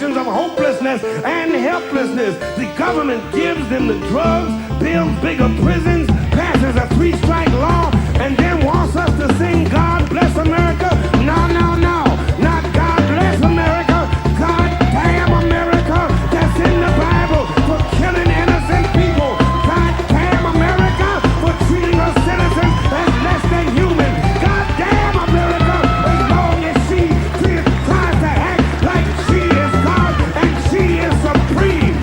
situations of hopelessness and helplessness. The government gives them the drugs, builds bigger prisons, passes a 3-strike law, and then wants us to sing God Bless America. No, no, no, not God Bless America. God damn America, that's in the Bible for killing innocent people. God damn America for treating us citizens as less than human. God damn America, as long as she tries to act like she is God and she is supreme.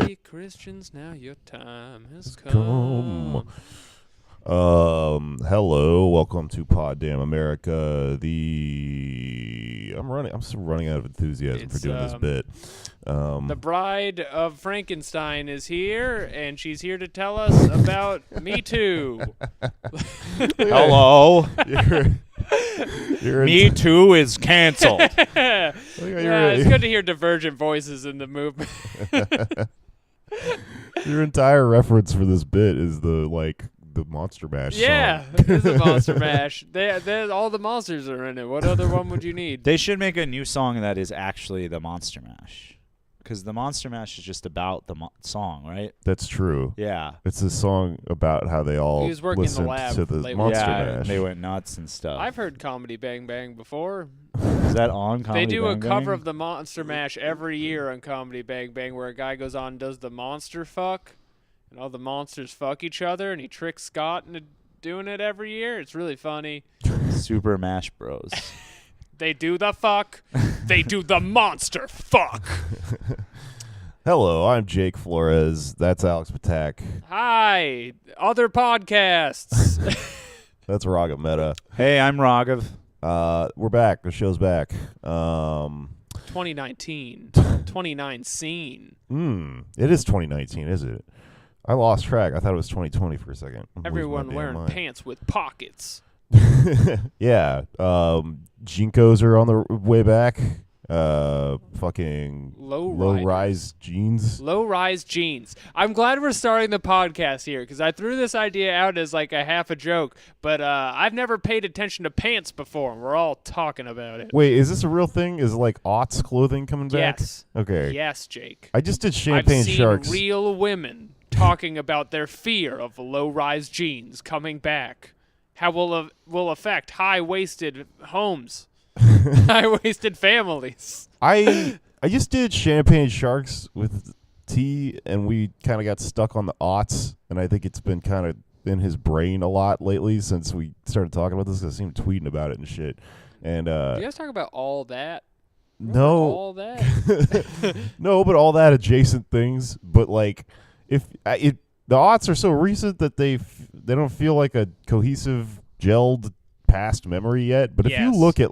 Hey, Christians, now your time has come. Hello, welcome to Pod Damn America. I'm still running out of enthusiasm for doing this bit. The bride of Frankenstein is here, and she's here to tell us about Me Too. Hello. You're Me Too is canceled. Yeah, it's good to hear divergent voices in the movement. Your entire reference for this bit is the Monster Mash Yeah, song. it's a Monster Mash. All the monsters are in it. What other one would you need? They should make a new song that is actually the Monster Mash. Because the Monster Mash is just about the song, right? That's true. Yeah. It's a song about how they all He was working in the listened lab to the lately. Monster yeah, Mash. they went nuts and stuff. I've heard Comedy Bang Bang before. Is that on Comedy They do Bang a cover Bang? of the Monster Mash every year on Comedy Bang Bang where a guy goes on and does the monster fuck. And all the monsters fuck each other, and he tricks Scott into doing it every year. It's really funny. Super Mash Bros. They do the fuck. They do the monster fuck. Hello, I'm Jake Flores. That's Alex Patak. Hi. Other podcasts. That's Raghav Meta. Hey, I'm Raghav. We're back. The show's back. 2019. 29 scene. It is 2019, is it? I lost track. I thought it was 2020 for a second. I'm losing Everyone my damn wearing mind. pants with pockets. Yeah. Jinkos are on the way back. Fucking low-rise jeans. Low-rise jeans. I'm glad we're starting the podcast here because I threw this idea out as like a half a joke, but I've never paid attention to pants before, and we're all talking about it. Wait, is this a real thing? Is aughts clothing coming back? Yes. Okay. Yes, Jake. I just did Champagne I've seen Sharks. real women talking about their fear of low-rise jeans coming back. How will affect high-waisted homes, high-waisted families. I just did Champagne Sharks with T, and we kind of got stuck on the aughts, and I think it's been kind of in his brain a lot lately since we started talking about this. 'Cause I see him tweeting about it and shit. And Do you guys talk about all that? no, All that? no, but all that adjacent things. But if the aughts are so recent that they don't feel like a cohesive, gelled past memory yet. But if you Yes. look at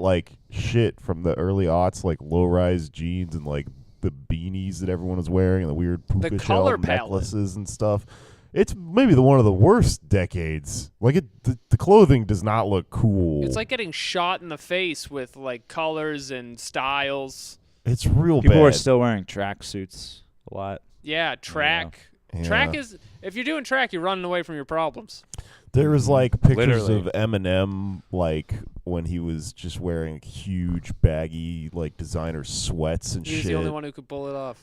shit from the early aughts, like low-rise jeans and the beanies that everyone was wearing and the weird puka The shell color palette. necklaces and stuff, it's maybe one of the worst decades. The clothing does not look cool. It's like getting shot in the face with colors and styles. It's real People bad. are still wearing tracksuits a lot. Yeah, track. Yeah. Track is, if you're doing track, you're running away from your problems. There was pictures Literally. of Eminem when he was just wearing huge baggy designer sweats and He was shit. the only one who could pull it off.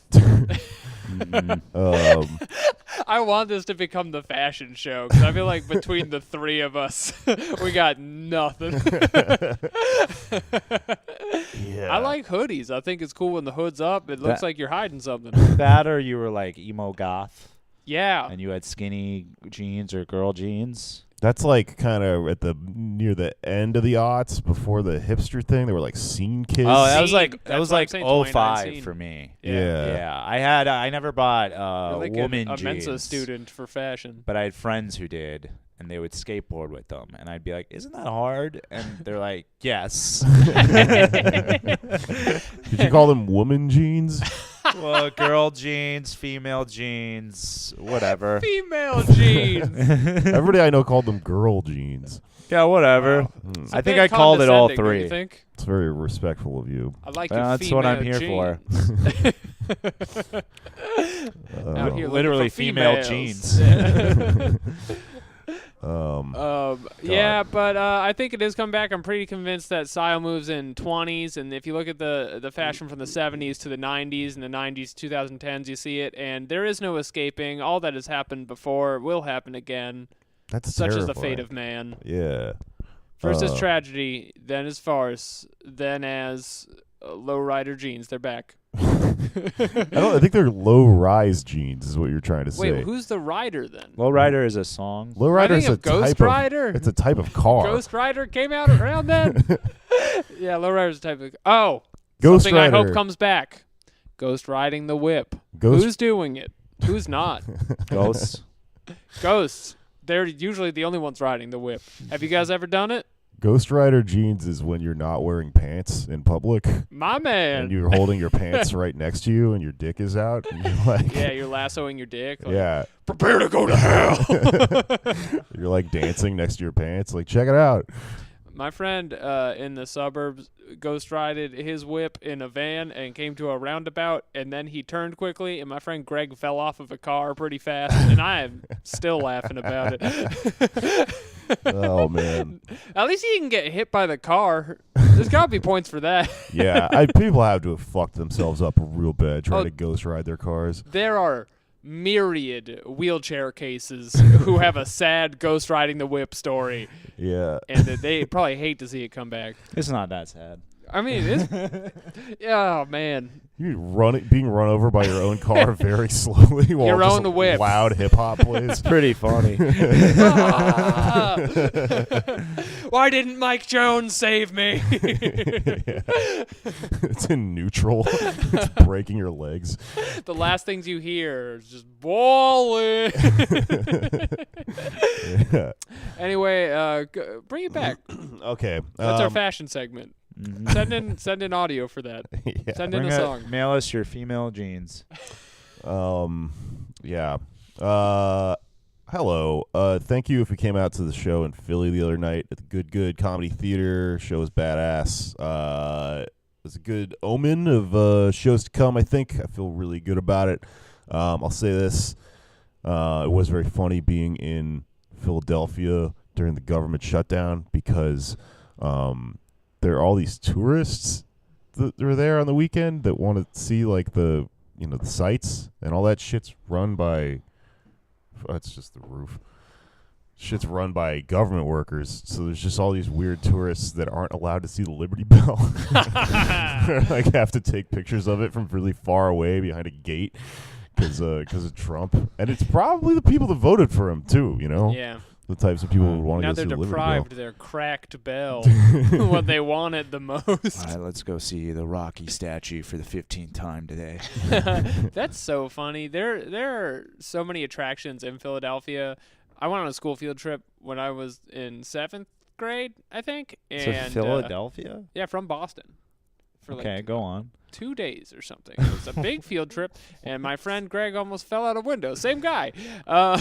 I want this to become the fashion show because I feel like between the three of us, we got nothing. Yeah. I like hoodies. I think it's cool when the hood's up. It looks like you're hiding something. That or you were emo goth Yeah. and you had skinny jeans or girl jeans. That's kind of at near the end of the aughts before the hipster thing. They were scene kids. Oh, that was Scene. that That's was why I'm saying 29 05 scene. for me. Yeah. Yeah, I never bought You're like woman a jeans. Mensa student for fashion. But I had friends who did, and they would skateboard with them, and I'd be like, "Isn't that hard?" And they're like, "Yes." Did you call them woman jeans? Well, girl jeans, female jeans, whatever. Female jeans. Everybody I know called them girl jeans. Yeah, whatever. It's a I think bit I called it all condescending, don't you three. think? It's very respectful of you. I like Well, your that's what I'm here female for. jeans. Out here looking Literally for female females. jeans. Yeah. Yeah, but I think it is coming back. I'm pretty convinced that style moves in 20s, and if you look at the fashion from the 70s to the 90s and the 90s 2010s, you see it, and there is no escaping. All that has happened before will happen again. That's such terrifying. is the fate of man. Yeah. First as tragedy, then as farce, then as lowrider jeans. They're back. I think they're low-rise jeans is what you're trying to say. Wait, who's the rider then? Lowrider is a song. Lowrider is a Ghost type Rider? of. It's a type of car. Ghost Rider came out around then? Yeah, lowrider's a type of. Oh, Ghost something Rider. I hope comes back. Ghost riding the whip. Who's doing it? Who's not? Ghosts. Ghosts. They're usually the only ones riding the whip. Have you guys ever done it? Ghost Rider jeans is when you're not wearing pants in public. My man. And you're holding your pants right next to you and your dick is out. And you're like, Yeah, you're lassoing your dick. Like, yeah. Prepare to go to hell. You're like dancing next to your pants. Like, check it out. My friend in the suburbs ghost rided his whip in a van and came to a roundabout, and then he turned quickly, and my friend Greg fell off of a car pretty fast, and I am still laughing about it. Oh, man. At least he didn't get hit by the car. There's got to be points for that. Yeah, people have to have fucked themselves up real bad trying to ghost ride their cars. There are myriad wheelchair cases who have a sad ghost riding the whip story. Yeah. And they probably hate to see it come back. It's not that sad. I mean, it's... Oh, man. You being run over by your own car very slowly while Your just own the whip. loud hip-hop plays. Pretty funny. Why didn't Mike Jones save me? Yeah. It's in neutral. It's breaking your legs. The last things you hear is just ballin'. Yeah. Anyway, bring it back. Okay. That's our fashion segment. Send in audio for that. Yeah. Send in a song. Mail us your female jeans. Yeah. Hello. Thank you if you came out to the show in Philly the other night at the Good Comedy Theater. Show was badass. It's a good omen of shows to come, I think. I feel really good about it. I'll say this. It was very funny being in Philadelphia during the government shutdown because there are all these tourists that are there on the weekend that want to see like the sights, and all that shit's run by it's just the roof. Shit's run by government workers, so there's just all these weird tourists that aren't allowed to see the Liberty Bell. Like have to take pictures of it from really far away behind a gate because of Trump, and it's probably the people that voted for him too. Yeah. The types of people who want to Now go see they're the Liberty deprived Bell. their cracked bell, what they wanted the most. All right, let's go see the Rocky statue for the 15th time today. That's so funny. There are so many attractions in Philadelphia. I went on a school field trip when I was in 7th grade, I think. And Philadelphia? yeah, from Boston. For Okay, go on. 2 days or something. It was a big field trip, and my friend Greg almost fell out a window. Same guy. Shout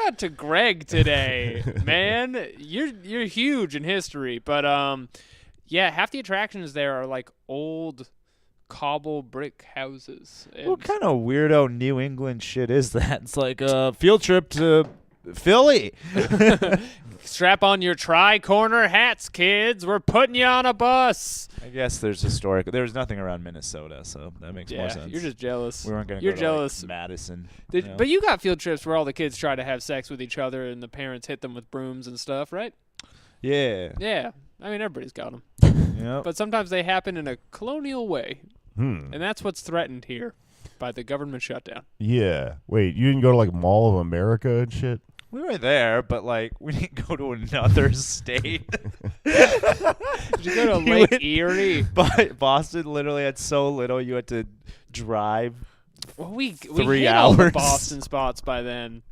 out to Greg today, man. You're huge in history, but yeah, half the attractions there are like old cobble brick houses. What kind of weirdo New England shit is that? It's like a field trip to Philly. Strap on your tri-corner hats, kids. We're putting you on a bus. I guess there's there's nothing around Minnesota, so that makes more sense. You're just jealous. We weren't going to You're go jealous. to like Madison. But you got field trips where all the kids try to have sex with each other and the parents hit them with brooms and stuff, right? Yeah. Yeah. I mean, everybody's got them. Yep. But sometimes they happen in a colonial way. And that's what's threatened here by the government shutdown. Yeah. Wait, you didn't go to like Mall of America and shit? We were there, but like we didn't go to another state. Did you go to Lake Erie? But Boston literally had so little you had to drive. Well, we 3 hit all the hours. Boston spots by then.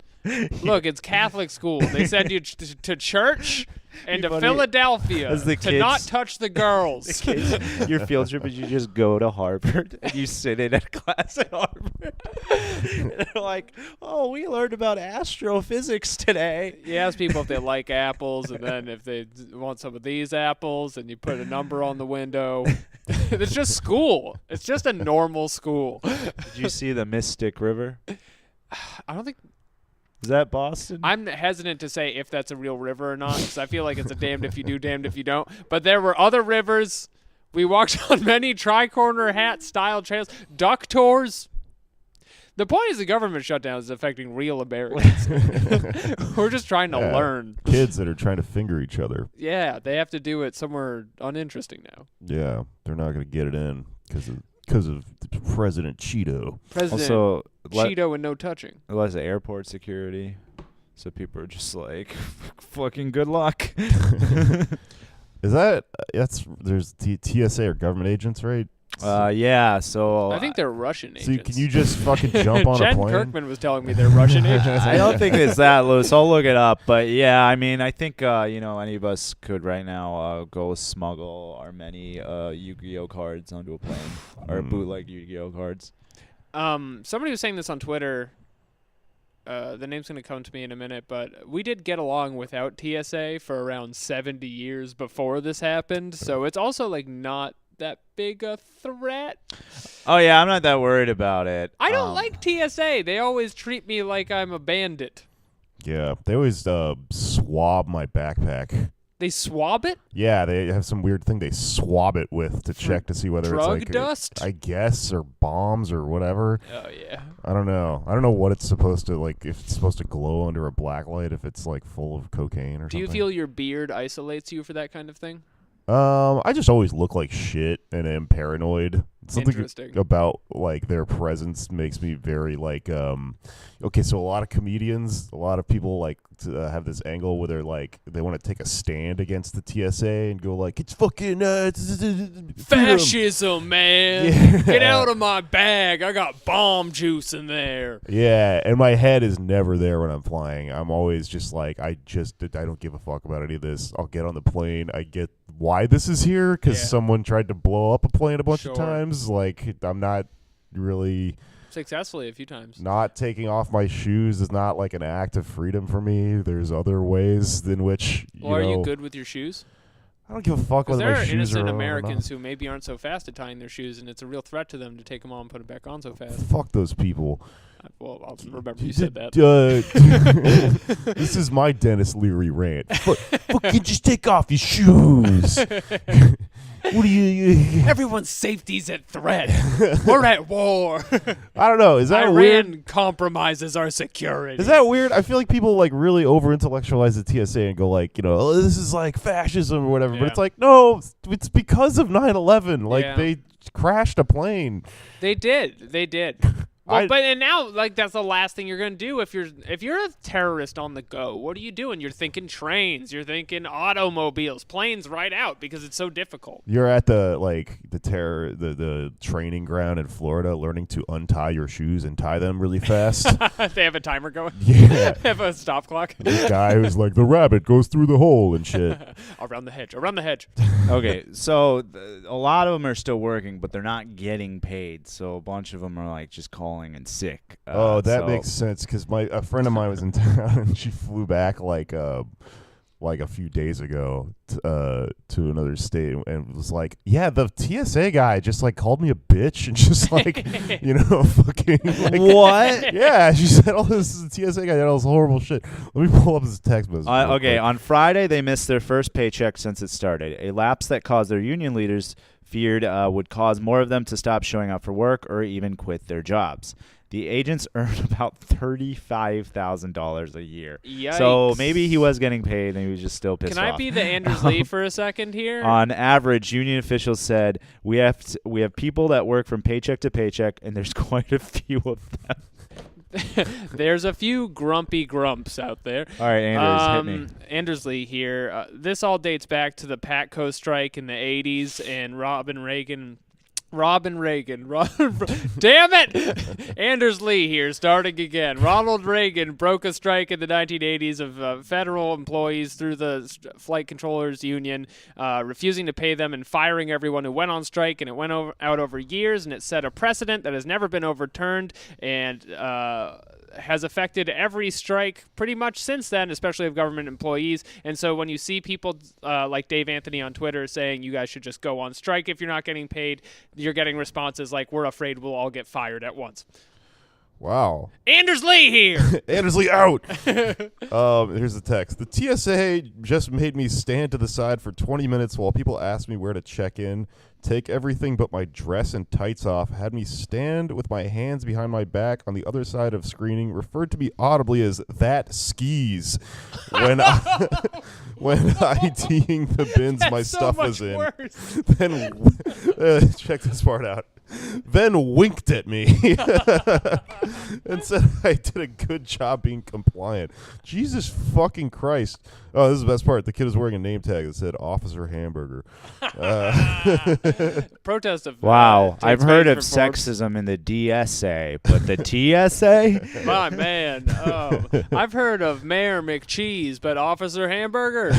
Look, it's Catholic school. They send you to church and to Funny. Philadelphia As the to kids- not touch the girls. Your field trip is you just go to Harvard and you sit in a class at Harvard. And they're like, oh, we learned about astrophysics today. You ask people if they like apples, and then if they want some of these apples, and you put a number on the window. It's just school. It's just a normal school. Did you see the Mystic River? I don't think Is that Boston? I'm hesitant to say if that's a real river or not, because I feel like it's a damned if you do, damned if you don't. But there were other rivers. We walked on many tri-corner hat-style trails, duck tours. The point is the government shutdown is affecting real Americans. We're just trying to learn. Kids that are trying to finger each other. Yeah, they have to do it somewhere uninteresting now. Yeah, they're not going to get it in because of President Cheeto. President Also, Cheeto and no touching. less airport security, so people are just like, fucking good luck. Is there's TSA or government agents, right? Yeah, so I think they're Russian agents. So can you just fucking jump on a Jen plane? Kirkman was telling me they're Russian agents. I don't think it's that loose. I'll look it up. But yeah, I mean, I think any of us could right now go smuggle our many Yu-Gi-Oh cards onto a plane, or bootleg Yu-Gi-Oh cards. Somebody was saying this on Twitter. The name's going to come to me in a minute, but we did get along without TSA for around 70 years before this happened. So it's also like not that big a threat. Oh yeah, I'm not that worried about it. I don't like TSA. They always treat me like I'm a bandit. Yeah, they always swab my backpack. They swab it? Yeah, they have some weird thing they swab it with to check to see whether it's drug like dust? I guess, or bombs or whatever. Oh yeah. I don't know. I don't know what it's supposed to like. If it's supposed to glow under a black light, if it's like full of cocaine or something. Do you feel your beard isolates you for that kind of thing? I just always look like shit and am paranoid. Something Interesting. about like their presence makes me very like okay, so a lot of comedians, a lot of people like to, have this angle where they're like they want to take a stand against the TSA and go like it's fucking fascism, man. Yeah. Get out of my bag. I got bomb juice in there. Yeah, and my head is never there when I'm flying. I'm always just like I don't give a fuck about any of this. I'll get on the plane. I get why this is here because someone tried to blow up a plane a bunch of times. Like I'm not really successfully a few times. Not taking off my shoes is not like an act of freedom for me. There's other ways in which Are you good with your shoes? I don't give a fuck whether my shoes are on. There are innocent or Americans not. who maybe aren't so fast at tying their shoes, and it's a real threat to them to take them on and put it back on so fast. Fuck those people. Well, I'll remember you said that. This is my Dennis Leary rant. Fucking just take off your shoes. What do you? Everyone's safety's at threat. We're at war. I don't know. Is that Iran weird? compromises our security. Is that weird? I feel like people like really over-intellectualize the TSA and go like, oh, this is like fascism or whatever. Yeah. But it's like, no, it's because of 9/11. Like they crashed a plane. They did. Well, and now, like, that's the last thing you're gonna do if you're a terrorist on the go. What are you doing? You're thinking trains. You're thinking automobiles, planes right out because it's so difficult. You're at the training ground in Florida, learning to untie your shoes and tie them really fast. They have a timer going. Yeah, They have a stop clock. this guy who's like the rabbit goes through the hole and shit. Around the hedge. Okay, so a lot of them are still working, but they're not getting paid. So a bunch of them are like just calling and sick. That makes sense because a friend of mine was in town and she flew back like a few days ago to another state and was like, yeah, the TSA guy just like called me a bitch and just like fucking like, what? Yeah, she said all this. The TSA guy did all this horrible shit. Let me pull up this text message. Okay, on Friday they missed their first paycheck since it started. A lapse that caused their union leaders feared would cause more of them to stop showing up for work or even quit their jobs. The agents earn about $35,000 a year. Yikes. So maybe he was getting paid and he was just still pissed off. Can I be the Anders Lee for a second here? On average, union officials said, we have people that work from paycheck to paycheck, and there's quite a few of them. There's a few grumpy grumps out there. All right, Anders, hit me. Anders Lee here. This all dates back to the Patco strike in the 80s and Robin Reagan. Damn it! Anders Lee here, starting again. Ronald Reagan broke a strike in the 1980s of federal employees through the Flight Controllers Union, refusing to pay them and firing everyone who went on strike, and it went out over years, and it set a precedent that has never been overturned, and has affected every strike pretty much since then, especially of government employees. And so when you see people like Dave Anthony on Twitter saying you guys should just go on strike if you're not getting paid, you're getting responses like, we're afraid we'll all get fired at once. Wow. Anders Lee here. Anders Lee out. Here's the text. The TSA just made me stand to the side for 20 minutes while people asked me where to check in, take everything but my dress and tights off, had me stand with my hands behind my back on the other side of screening, referred to me audibly as that skis when when IDing the bins my so stuff much was in. worse. Then check this part out. Then winked at me and said I did a good job being compliant. Jesus fucking Christ. Oh, this is the best part. The kid was wearing a name tag that said Officer Hamburger. Protest of Wow, I've heard of reforms. sexism in the DSA, but the TSA? My man. I've heard of Mayor McCheese, but Officer Hamburger.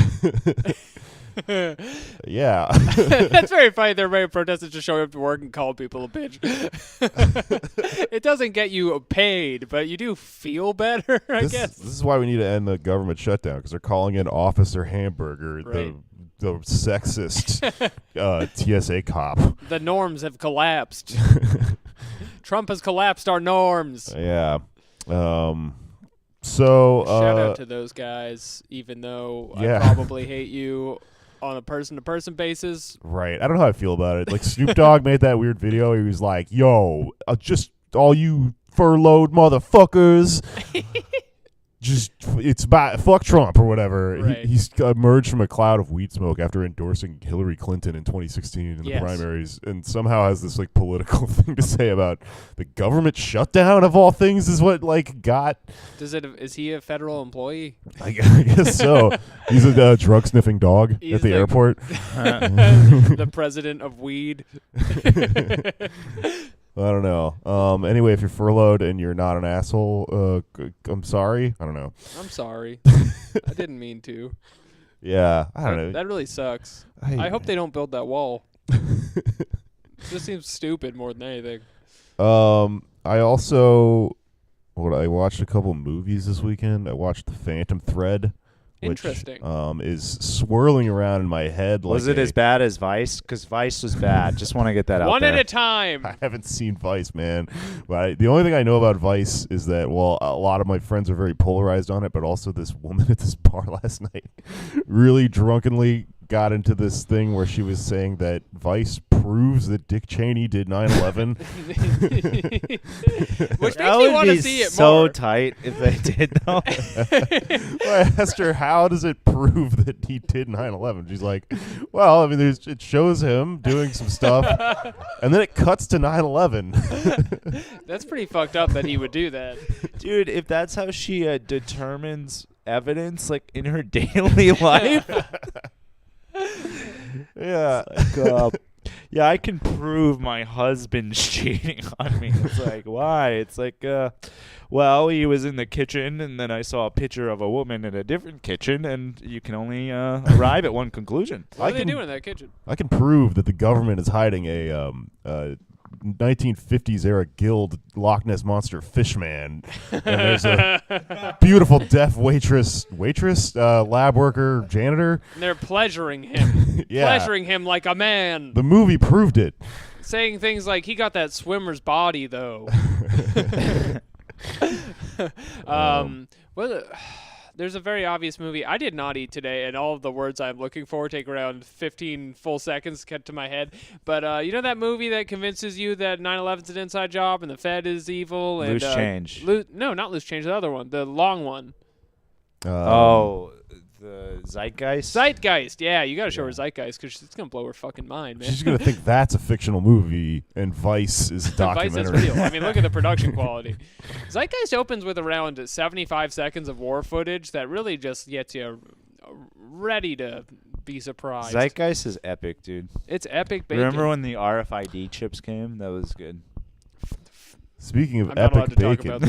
Yeah. That's very funny. They're very protesting to show up to work and call people a bitch. It doesn't get you paid, but you do feel better, I guess. This is why we need to end the government shutdown, because they're calling in Officer Hamburger, Right. the sexist TSA cop. The norms have collapsed. Trump has collapsed our norms. Yeah. So Shout out to those guys, even though Yeah. I probably hate you on a person-to-person basis. right. I don't know how I feel about it. Like Snoop Dogg made that weird video. He was like, "Yo, just all you furloughed motherfuckers." Just it's about fuck Trump or whatever. Right. He's emerged from a cloud of weed smoke after endorsing Hillary Clinton in 2016 in Yes. the primaries, and somehow has this like political thing to say about the government shutdown of all things. Is what like got. Is he a federal employee? I guess so. He's a drug sniffing dog He's at the like- airport. The president of weed. I don't know. Anyway, if you're furloughed and you're not an asshole, I'm sorry. I don't know. I'm sorry. I didn't mean to. Yeah, I don't know. That really sucks. I hope they don't build that wall. This seems stupid more than anything. I also I watched a couple movies this weekend. I watched The Phantom Thread, which Interesting. is swirling around in my head. Like Was it as bad as Vice? Because Vice was bad. Just want to get that out One there. at a time. I haven't seen Vice, man. But the only thing I know about Vice is that, well, a lot of my friends are very polarized on it, but also this woman at this bar last night really drunkenly got into this thing where she was saying that Vice proves that Dick Cheney did 9/11. Which makes That me would want to be see it so more. tight if they did, though. I asked her, how does it prove that he did 9/11? She's like, well, I mean, it shows him doing some stuff, and then it cuts to 9/11. That's pretty fucked up that he would do that. Dude, if that's how she determines evidence, like, in her daily life, Yeah. like, yeah, I can prove my husband's cheating on me. It's like, why? It's like, well, he was in the kitchen, and then I saw a picture of a woman in a different kitchen, and you can only arrive at one conclusion. What are they doing in that kitchen? I can prove that the government is hiding a 1950s era guild Loch Ness monster fishman, and there's a beautiful deaf waitress, lab worker, janitor. And they're pleasuring him. Yeah. Pleasuring him like a man. The movie proved it. Saying things like, he got that swimmer's body, though. Well, there's a very obvious movie. I did not eat today, and all of the words I'm looking for take around 15 full seconds to get to my head. But you know that movie that convinces you that 9/11's an inside job and the Fed is evil? And, Loose Change. No, not Loose Change. The other one. The long one. The Zeitgeist? Zeitgeist. Yeah, you got to show her Zeitgeist because it's going to blow her fucking mind, man. She's gonna think that's a fictional movie, and Vice is a Vice is documentary. real. I mean, look at the production quality. Zeitgeist opens with around 75 seconds of war footage that really just gets you ready to be surprised. Zeitgeist is epic, dude. It's epic bacon. Remember when the RFID chips came? That was good. Speaking of I'm not allowed epic to talk bacon, about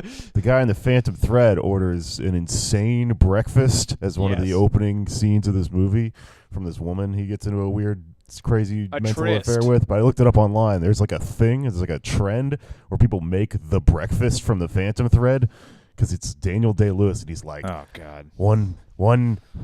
this. the guy in the Phantom Thread orders an insane breakfast as one of the Yes. opening scenes of this movie from this woman he gets into a weird, crazy A mental tryst. affair with. But I looked it up online. There's like a thing, it's like a trend where people make the breakfast from the Phantom Thread because it's Daniel Day-Lewis, and he's like, Oh God. one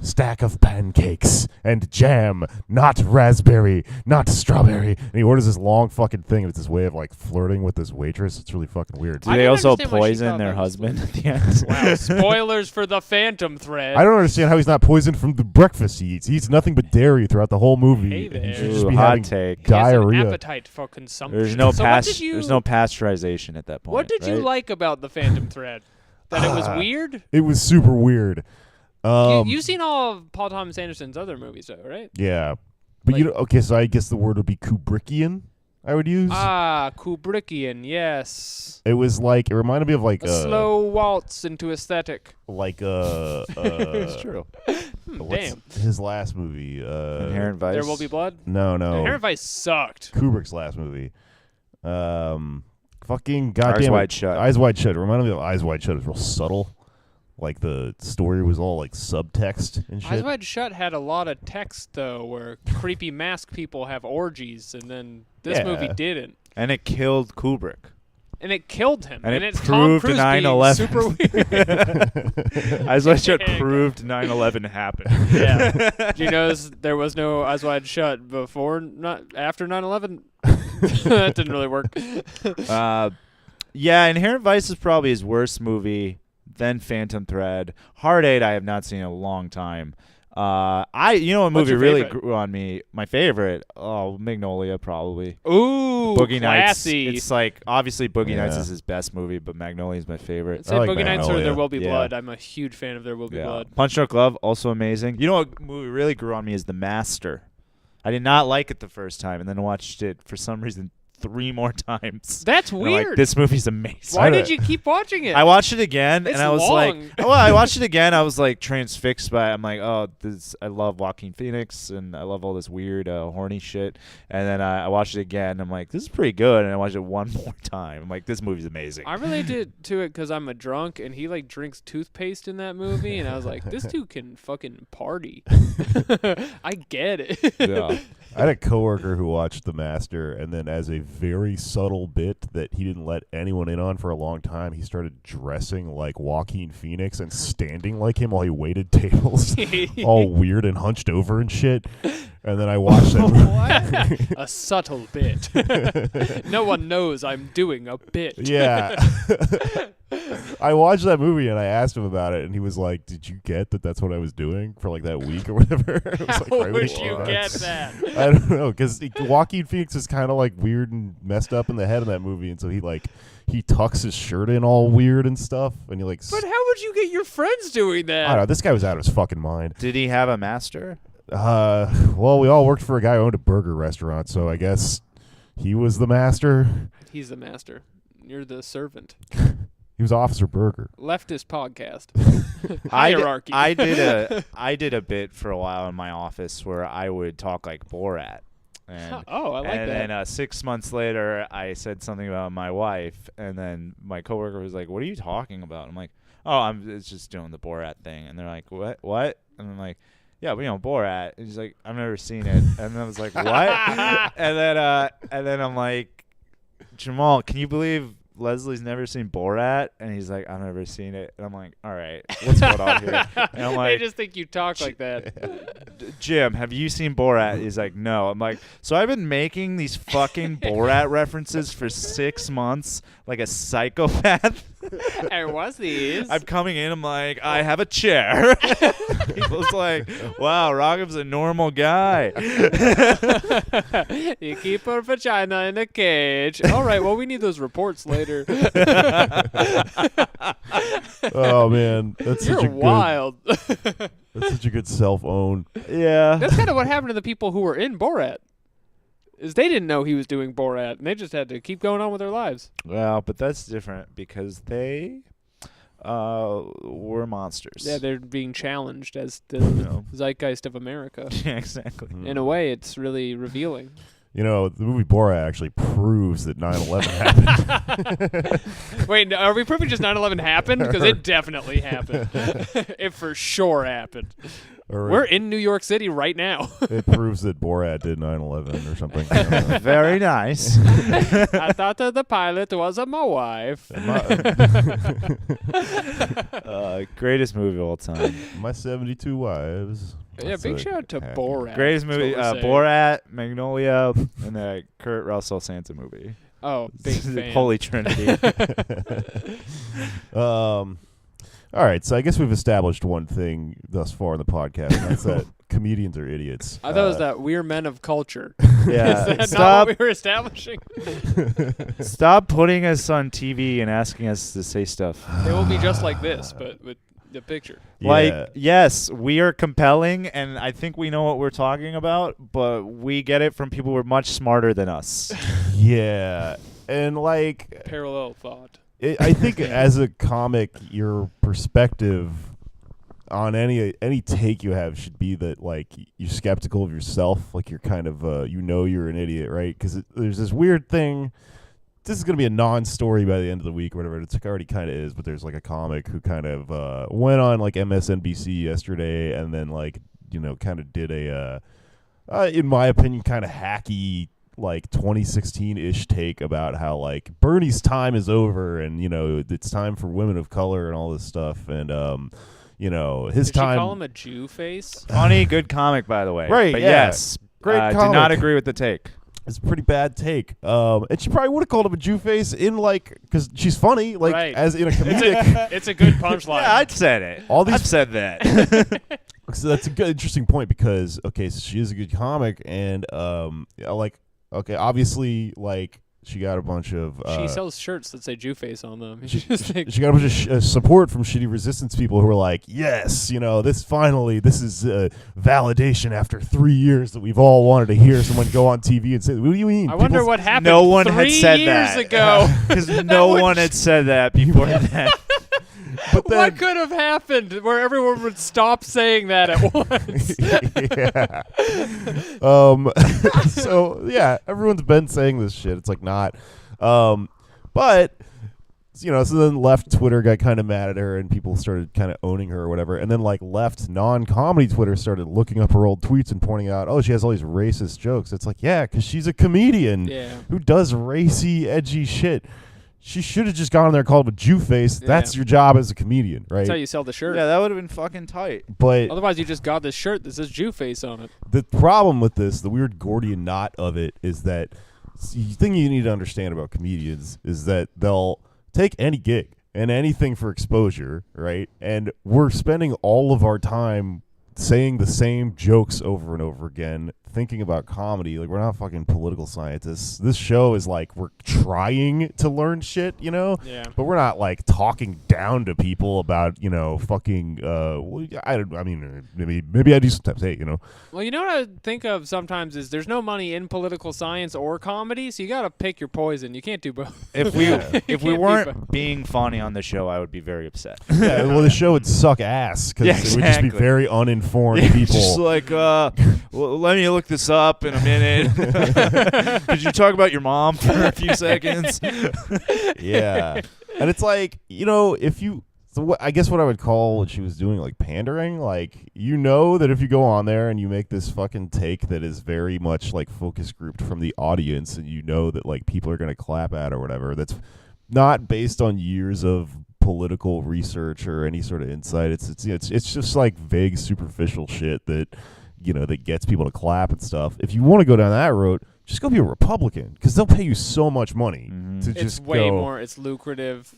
stack of pancakes and jam, not raspberry, not strawberry. And he orders this long fucking thing, and it's his way of like flirting with this waitress. It's really fucking weird. Do I they didn't also understand why she poison thought their that was husband at the end? Wow, spoilers for the Phantom Thread. I don't understand how he's not poisoned from the breakfast he eats. He eats nothing but dairy throughout the whole movie. Hey and he there. should just Ooh, be hot having take. He has an diarrhea. appetite for consumption. There's no so what did you, there's no pasteurization at that point. What did you right? like about the Phantom Thread? That it was weird? It was super weird. You've seen all of Paul Thomas Anderson's other movies, though, right? Yeah. But okay, so I guess the word would be Kubrickian, I would use. Ah, Kubrickian, yes. It was like, it reminded me of like A slow waltz into aesthetic. like It's true. what's Damn. his last movie? Inherent Vice. There Will Be Blood? No. Inherent Vice sucked. Kubrick's last movie. Fucking goddamn Eyes Wide Shut. Eyes Wide Shut. It reminded me of Eyes Wide Shut. It was real subtle. Like the story was all like subtext and shit. Eyes Wide Shut had a lot of text, though, where creepy mask people have orgies, and then this movie didn't. And it killed Kubrick. And it killed him. And it it's Tom proved Cruise 9/11. being super weird. Eyes Wide Shut Yeah. proved 9/11 happened. Yeah. Do you notice there was no Eyes Wide Shut before, not after 9/11? That didn't really work. Yeah, Inherent Vice is probably his worst movie. Then Phantom Thread. Hard 8 I have not seen in a long time. A What's movie your really favorite? grew on me. My favorite, Magnolia probably. Ooh, Boogie classy. Nights. It's like obviously Boogie Nights Yeah. is his best movie, but Magnolia is my favorite. Say I like Boogie Nights or Magnolia. There Will Be Yeah. Blood. I'm a huge fan of There Will Be Blood. Punch Drunk Love also amazing. You know what movie really grew on me is The Master. I did not like it the first time, and then watched it for some reason 3 more times. That's And I'm weird. like, this movie's amazing. Why did you keep watching it? I watched it again, It's and I was long. like, well, I watched it again. I was like transfixed by it. I'm like, oh, I love Joaquin Phoenix, and I love all this weird, horny shit. And then I watched it again. And I'm like, this is pretty good. And I watched it one more time. I'm like, this movie's amazing. I related to it because I'm a drunk, and he like drinks toothpaste in that movie, and I was like, this dude can fucking party. I get it. Yeah. I had a coworker who watched The Master, and then as a very subtle bit that he didn't let anyone in on for a long time, he started dressing like Joaquin Phoenix and standing like him while he waited tables, all weird and hunched over and shit. And then I watched that movie. A subtle bit. No one knows I'm doing a bit. Yeah. I watched that movie and I asked him about it, and he was like, "Did you get that? That's what I was doing for like that week or whatever." It was like, How right when would he you get starts. that? I don't know, because Joaquin Phoenix is kind of like weird and messed up in the head in that movie, and so he tucks his shirt in all weird and stuff, and he like. But how would you get your friends doing that? I don't know. This guy was out of his fucking mind. Did he have a master? Well, we all worked for a guy who owned a burger restaurant, so I guess he was the master. He's the master. You're the servant. He was Officer Burger. Leftist podcast. I Hierarchy. did a bit for a while in my office where I would talk like Borat. And, Oh, I like and that. then 6 months later, I said something about my wife, and then my coworker was like, "What are you talking about?" I'm like, "Oh, it's just doing the Borat thing." And they're like, "What?" And I'm like, "Yeah, but Borat." And he's like, "I've never seen it." And then I was like, "What?" and then I'm like, "Jamal, can you believe Leslie's never seen Borat?" And he's like, "I've never seen it." And I'm like, "All right, what's going on here?" And I'm They like, just think you talk like that. "Jim, have you seen Borat?" He's like, "No." I'm like, "So I've been making these fucking Borat references for 6 months like a psychopath." I was these. I'm coming in, I'm like, "I have a chair." People's like, "Wow, Raghav's a normal guy." You keep her vagina in a cage. All right, well, we need those reports later. Oh man, that's such a You're wild. that's such a good self-own. Yeah. That's kind of what happened to the people who were in Borat. Is they didn't know he was doing Borat, and they just had to keep going on with their lives. Well, but that's different because they were monsters. Yeah, they're being challenged as the No. zeitgeist of America. Yeah, exactly. In a way, it's really revealing. You know, the movie Borat actually proves that 9/11 happened. Wait, are we proving just 9/11 happened? Because it definitely happened. It for sure happened. We're in New York City right now. It proves that Borat did 9/11 or something. Very nice. I thought that the pilot was my wife. Greatest movie of all time. My 72 wives. Yeah, That's big a shout out to hack. Borat. Greatest That's movie, what we're saying. Borat, Magnolia, and the Kurt Russell Santa movie. Oh, big fan. Holy Trinity. All right, so I guess we've established one thing thus far in the podcast, and that's that comedians are idiots. I thought it was that we're men of culture. Yeah. Is that Stop. not what we were establishing? Stop putting us on TV and asking us to say stuff. It will be just like this, but with the picture. Yeah. Like, yes, we are compelling, and I think we know what we're talking about, but we get it from people who are much smarter than us. Yeah, and like Parallel thought. I think as a comic, your perspective on any take you have should be that like you're skeptical of yourself, like you're kind of you're an idiot, right? Because there's this weird thing. This is gonna be a non-story by the end of the week, or whatever. It's already kind of is, but there's like a comic who kind of went on like MSNBC yesterday, and then like kind of did a in my opinion kind of hacky like 2016-ish take about how like Bernie's time is over, and it's time for women of color and all this stuff, and his Did time. she call him a Jew face? Funny, good comic, by the way. Right, But yeah. yes, Great did comic. not agree with the take. It's a pretty bad take, and she probably would have called him a Jew face in like because she's funny, like Right. as in a comedic. It's a good punchline. Yeah, I'd said it. All these- I've said that. So that's a good, interesting point because so she is a good comic, and obviously like she got a bunch of. She sells shirts that say Jew face on them. She Just like, got a bunch of support from shitty resistance people who were like, yes, this is validation after 3 years that we've all wanted to hear someone go on TV and say, what do you mean? I wonder what happened No one 3 had said years that. ago. Because no one had said that before that. But then, What could have happened where everyone would stop saying that at once? yeah. So yeah, everyone's been saying this shit. It's like not, but so then left Twitter got kind of mad at her, and people started kind of owning her or whatever, and then like left non-comedy Twitter started looking up her old tweets and pointing out, oh, she has all these racist jokes. It's like, yeah, because she's a comedian Yeah. who does racy, edgy shit. She should have just gone in there and called him a Jew face. That's your job as a comedian, right? That's how you sell the shirt. Yeah, that would have been fucking tight. But Otherwise, you just got this shirt that says Jew face on it. the problem with this, the weird Gordian knot of it, is that the thing you need to understand about comedians is that they'll take any gig and anything for exposure, right? And we're spending all of our time saying the same jokes over and over again, thinking about comedy. Like, we're not fucking political scientists. This show is like we're trying to learn shit, Yeah. but we're not like talking down to people about fucking maybe I do sometimes. Hey, Well, you know what I think of sometimes is there's no money in political science or comedy, so you got to pick your poison. You can't do both. If we can't be weren't being funny on the show, I would be very upset. yeah, well, the show would suck ass because Yeah, it would just be exactly. very uninformed Yeah, people. just like, well, let me look this up in a minute. Could you talk about your mom for a few seconds? Yeah, and it's like if you. So I guess what I would call what she was doing, like pandering, like that if you go on there and you make this fucking take that is very much like focus grouped from the audience, and that like people are gonna clap at or whatever, that's not based on years of political research or any sort of insight. It's just like vague, superficial shit that that gets people to clap and stuff. If you want to go down that road, just go be a Republican because they'll pay you so much money to It's just way go, more. It's lucrative.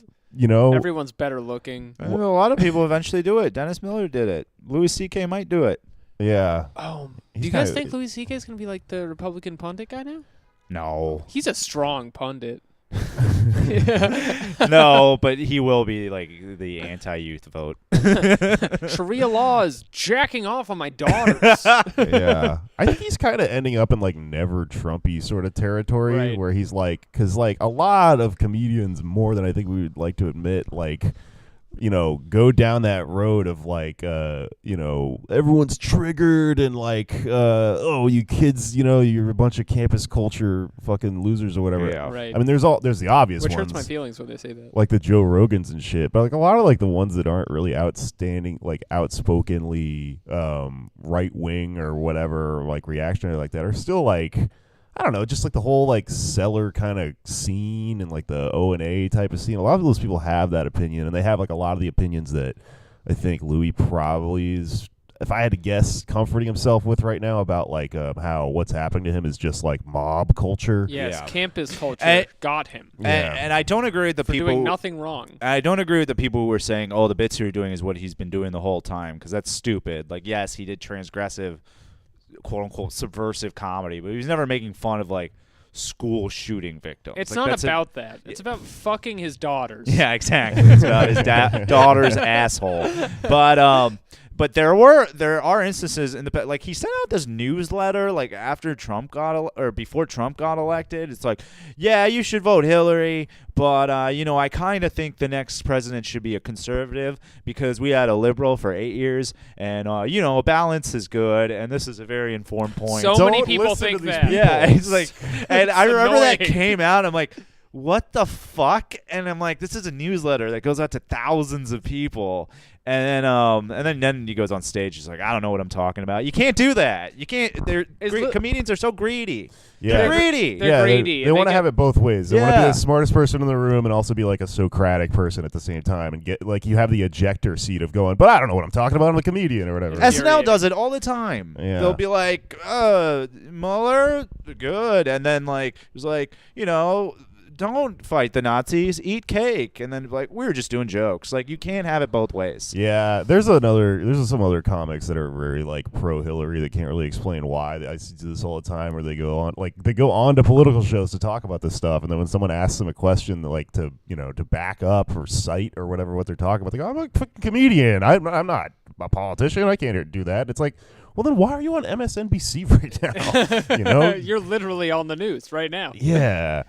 Oh. Everyone's better looking. I mean, a lot of people eventually do it. Dennis Miller did it. Louis C.K. might do it. Yeah. Oh, He's do you guys kinda- think Louis C.K. is going to be like the Republican pundit guy now? No. He's a strong pundit. No, but he will be like the anti-youth vote. Sharia law is jacking off on my daughters. Yeah. I think he's kind of ending up in like never Trumpy sort of territory Right. where he's like, because like a lot of comedians, more than I think we would like to admit, like go down that road of like, everyone's triggered and like, oh, you kids, you're a bunch of campus culture fucking losers or whatever. Yeah. Right. I mean, there's the obvious Which ones. hurts my feelings when they say that. Like the Joe Rogans and shit, but like a lot of like the ones that aren't really outstanding, like outspokenly right wing or whatever, or like reactionary like that, are still like, I don't know, just like the whole like seller kind of scene and like the O&A type of scene. A lot of those people have that opinion, and they have like a lot of the opinions that I think Louis probably is, if I had to guess, comforting himself with right now about like how what's happening to him is just like mob culture. Yes, Yeah. campus culture got him And I don't agree with the for people doing nothing wrong. I don't agree with the people who are saying, "Oh, the bits you're doing is what he's been doing the whole time," because that's stupid. Like, yes, he did transgressive, quote unquote, subversive comedy, but he was never making fun of like school shooting victims. It's Like, not that's about that. It's about fucking his daughters. Yeah, exactly. It's about his daughter's asshole. But there are instances in the like he sent out this newsletter like after Trump or before Trump got elected. It's like, yeah, you should vote Hillary, but I kind of think the next president should be a conservative because we had a liberal for 8 years, and balance is good, and this is a very informed point. So Don't many people listen think to these that. people. Yeah, he's like, and I remember that annoying. came out. I'm like, what the fuck? And I'm like, this is a newsletter that goes out to thousands of people. And then he goes on stage. He's like, I don't know what I'm talking about. You can't do that. You can't. Comedians are so greedy. Yeah. They're greedy. They're greedy. They and want to get- have it both ways. They want to be Yeah. the smartest person in the room and also be like a Socratic person at the same time, and get like you have the ejector seat of going, but I don't know what I'm talking about. I'm a comedian or whatever. As- SNL does it all the time. Yeah. They'll be like, Mueller, good. And then like, it was like, don't fight the Nazis, eat cake. And then like, we were just doing jokes. Like, you can't have it both ways. Yeah, there's some other comics that are very like pro Hillary that can't really explain why. I see this all the time, where they go on to political shows to talk about this stuff, and then when someone asks them a question like to back up or cite or whatever what they're talking about, they go, I'm a fucking comedian. I'm not a politician. I can't do that. It's like, well, then why are you on MSNBC right now? You're literally on the news right now. Yeah.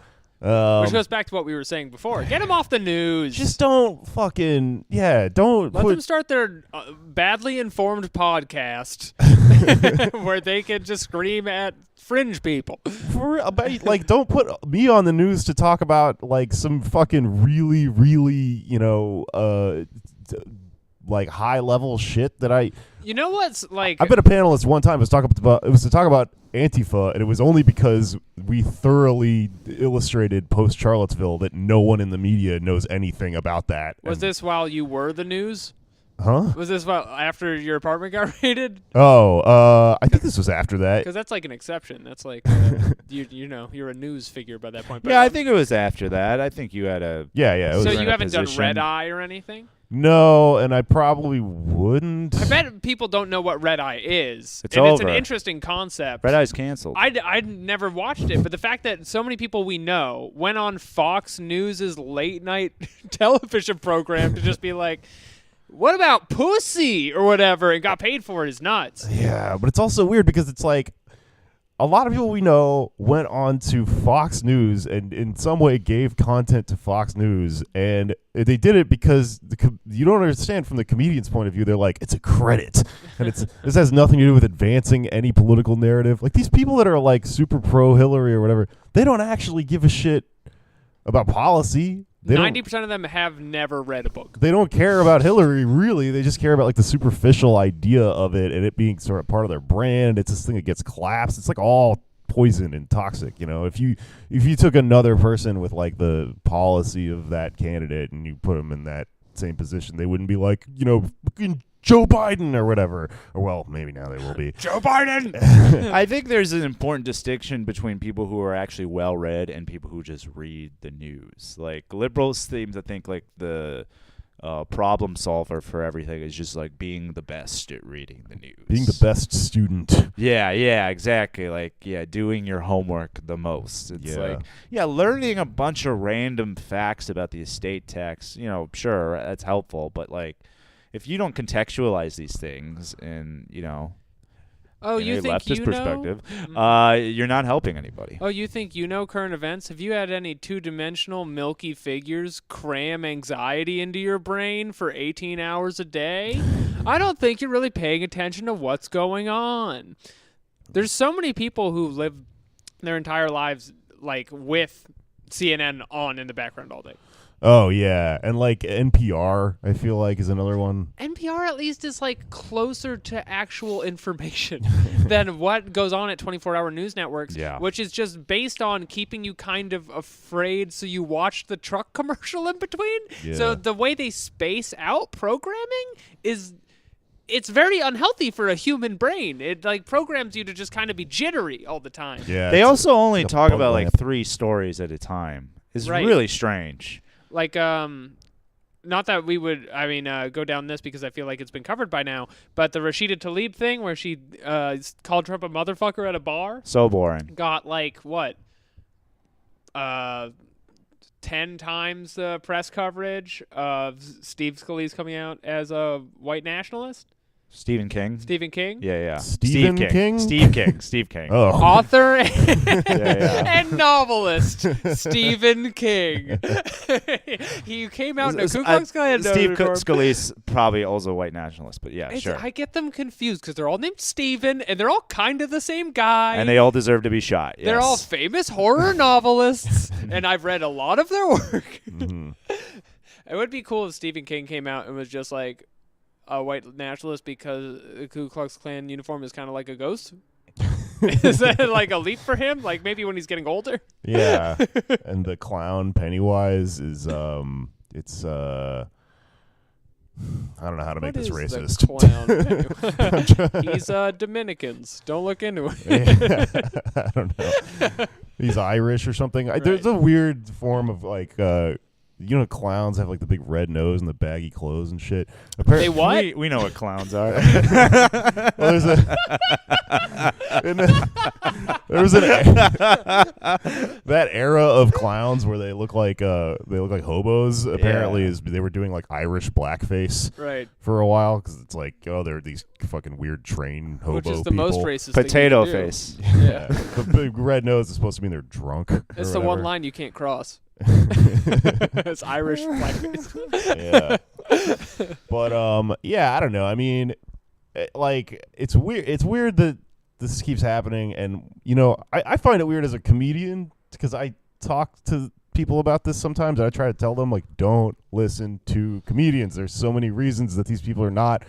Which goes back to what we were saying before. Get them off the news. Just don't fucking don't Let put them start their badly informed podcast where they can just scream at fringe people. like don't put me on the news to talk about like some fucking really like high level shit that I. You know what's like? I've been a panelist one time. It was to talk about Antifa, and it was only because we thoroughly illustrated post Charlottesville that no one in the media knows anything about that. Was this while you were the news? Huh? Was this while after your apartment got raided? Oh, I think this was after that. Because that's like an exception. That's like you're a news figure by that point. But, Yeah, I think it was after that. I think you had a. Yeah. It was so in you a haven't done position. Red Eye or anything? No, and I probably wouldn't. I bet people don't know what Red Eye is. It's and It's over. an interesting concept. Red Eye's canceled. I'd never watched it, but the fact that so many people we know went on Fox News' late night television program to just be like, what about pussy or whatever, and got paid for it is nuts. Yeah, but it's also weird because it's like a lot of people we know went on to Fox News and in some way gave content to Fox News, and they did it because you don't understand from the comedian's point of view. They're like, it's a credit, and this has nothing to do with advancing any political narrative. Like these people that are like super pro Hillary or whatever, they don't actually give a shit about policy. 90% of them have never read a book. They don't care about Hillary, really. They just care about like the superficial idea of it and it being sort of part of their brand. It's this thing that gets collapsed. It's like all poison and toxic, If you took another person with like the policy of that candidate and you put them in that same position, they wouldn't be like, fucking Joe Biden or whatever. Or well, maybe now they will be. Joe Biden! I think there's an important distinction between people who are actually well-read and people who just read the news. Like, liberals seem to think like the problem solver for everything is just like being the best at reading the news. Being the best student. Yeah, exactly. Like, doing your homework the most. It's learning a bunch of random facts about the estate tax, sure, that's helpful, but like, if you don't contextualize these things and, Oh, in you a think leftist you perspective, know? you're not helping anybody. Oh, you think you know current events? Have you had any two-dimensional milky figures cram anxiety into your brain for 18 hours a day? I don't think you're really paying attention to what's going on. There's so many people who live their entire lives like with CNN on in the background all day. Oh yeah, and like NPR, I feel like is another one. NPR at least is like closer to actual information than what goes on at 24-hour news networks, which is just based on keeping you kind of afraid so you watch the truck commercial in between. Yeah. So the way they space out programming it's very unhealthy for a human brain. It like programs you to just kind of be jittery all the time. Yeah. They also only talk bug about lamp. like 3 stories at a time. It's Right. really strange. Like, not that we would, go down this because I feel like it's been covered by now, but the Rashida Tlaib thing where she called Trump a motherfucker at a bar So boring. got, like, what? 10 times the press coverage of Steve Scalise coming out as a white nationalist. Stephen King. Stephen King. Yeah. Stephen King? Steve King. Steve King. Oh. Author Yeah. and novelist Stephen King. He came out in a Ku Klux Klan Steve uniform. Scalise probably also a white nationalist, but yeah, sure. I get them confused because they're all named Stephen and they're all kind of the same guy. And they all deserve to be shot. Yes. They're all famous horror novelists, and I've read a lot of their work. Mhm. It would be cool if Stephen King came out and was just like a white nationalist because the Ku Klux Klan uniform is kind of like a ghost. Is that like a leap for him? Like maybe when he's getting older? Yeah. And the clown Pennywise is it's I don't know how to make this What is racist. the clown? He's Dominicans. Don't look into it. Yeah. I don't know. He's Irish or something. There's a weird form of like clowns have like the big red nose and the baggy clothes and shit. They what? We know what clowns are. Well, there was that era of clowns where they look like hobos. Apparently, they were doing like Irish blackface Right. for a while because it's like they're these fucking weird train hobo Which is the people. most racist Potato thing you can do. face. Yeah. The big red nose is supposed to mean they're drunk. It's or the one whatever. line you can't cross. It's Irish blackface. Yeah. But I don't know. I mean, it's weird. It's weird that this keeps happening, and I find it weird as a comedian because I talk to people about this sometimes, and I try to tell them like, don't listen to comedians. There's so many reasons that these people are not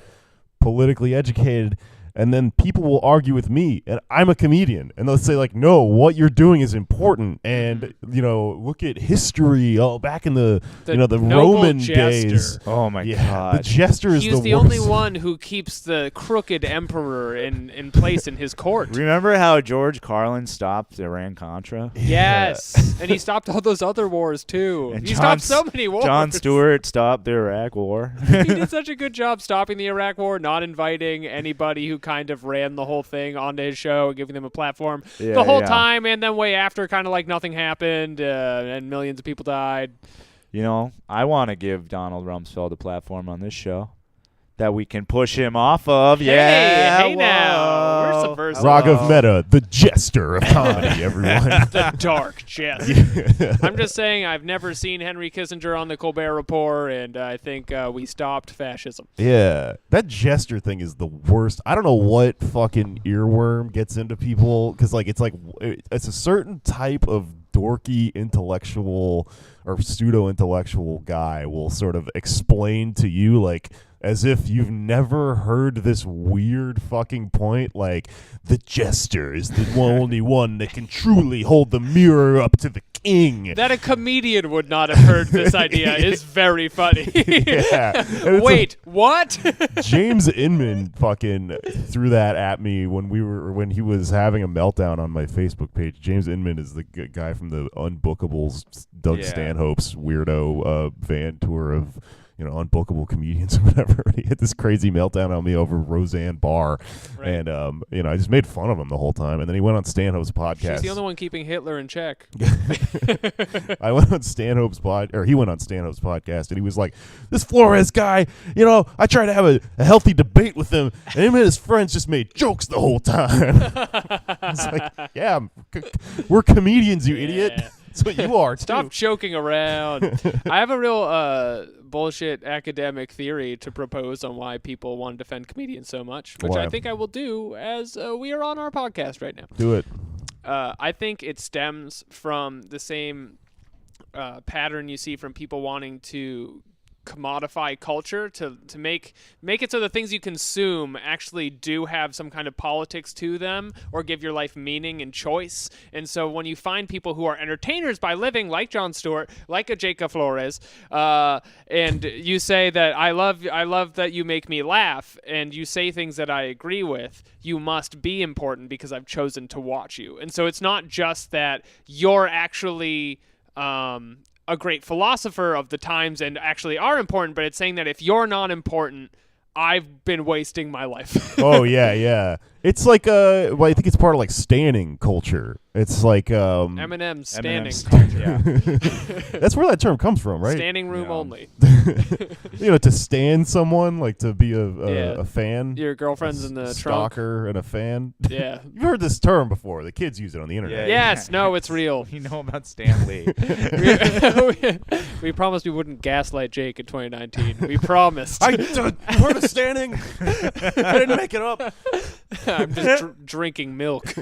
politically educated. And then people will argue with me, and I'm a comedian, and they'll say like, "No, what you're doing is important." And look at history. Oh, back in the the noble Roman jester. days. Oh my God. The jester is He's the worst. only one who keeps the crooked emperor in place in his court. Remember how George Carlin stopped Iran-Contra? Yes, and he stopped all those other wars too. And He stopped so many wars. John Stewart stopped the Iraq War. He did such a good job stopping the Iraq War, not inviting anybody who kind of ran the whole thing onto his show and giving them a platform Yeah, the whole yeah. time, and then way after, kind of like nothing happened, and millions of people died. I want to give Donald Rumsfeld a platform on this show that we can push him off of. Hey now, we're subversive. Raghav Mehta, the jester of comedy. Everyone. The dark jest. I'm just saying, I've never seen Henry Kissinger on the Colbert Report, and I think we stopped fascism. Yeah, that jester thing is the worst. I don't know what fucking earworm gets into people because it's a certain type of dorky intellectual or pseudo-intellectual guy will sort of explain to you like as if you've never heard this weird fucking point, like the jester is the only one that can truly hold the mirror up to the king. That a comedian would not have heard this idea is very funny. Yeah. And Wait, what? James Inman fucking threw that at me when he was having a meltdown on my Facebook page. James Inman is the guy from the Unbookables, Doug Yeah. Stanhope's weirdo van tour of unbookable comedians or whatever. He had this crazy meltdown on me over Roseanne Barr, Right. and I just made fun of him the whole time. And then he went on Stanhope's podcast. She's the only one keeping Hitler in check. I went on Stanhope's he went on Stanhope's podcast, and he was like, "This Flores guy, I tried to have a healthy debate with him, and him and his friends just made jokes the whole time." It's like, yeah, we're comedians, you idiot. Yeah. That's what you are. Stop too. joking around. I have a real bullshit academic theory to propose on why people want to defend comedians so much, which Why? I think I will do as we are on our podcast right now. Do it. I think it stems from the same pattern you see from people wanting to commodify culture to make it so the things you consume actually do have some kind of politics to them or give your life meaning and choice. And so when you find people who are entertainers by living, like Jon Stewart, like a Jacob Flores, and you say that I love that you make me laugh, and you say things that I agree with, you must be important because I've chosen to watch you. And so it's not just that you're actually a great philosopher of the times and actually are important, but it's saying that if you're not important, I've been wasting my life. Oh yeah. It's like I think it's part of like standing culture. It's like Eminem's standing Eminem's culture. yeah. that's where that term comes from, right? Standing room Yeah. only. To stand someone, like to be a Yeah. fan. Your girlfriend's in the trunk. stalker and a fan. Yeah. You've heard this term before. The kids use it on the internet. Yes, no, it's real. You know about Stan Lee. We promised we wouldn't gaslight Jake in 2019. We promised. I heard of standing. I didn't make it up. I'm just drinking milk.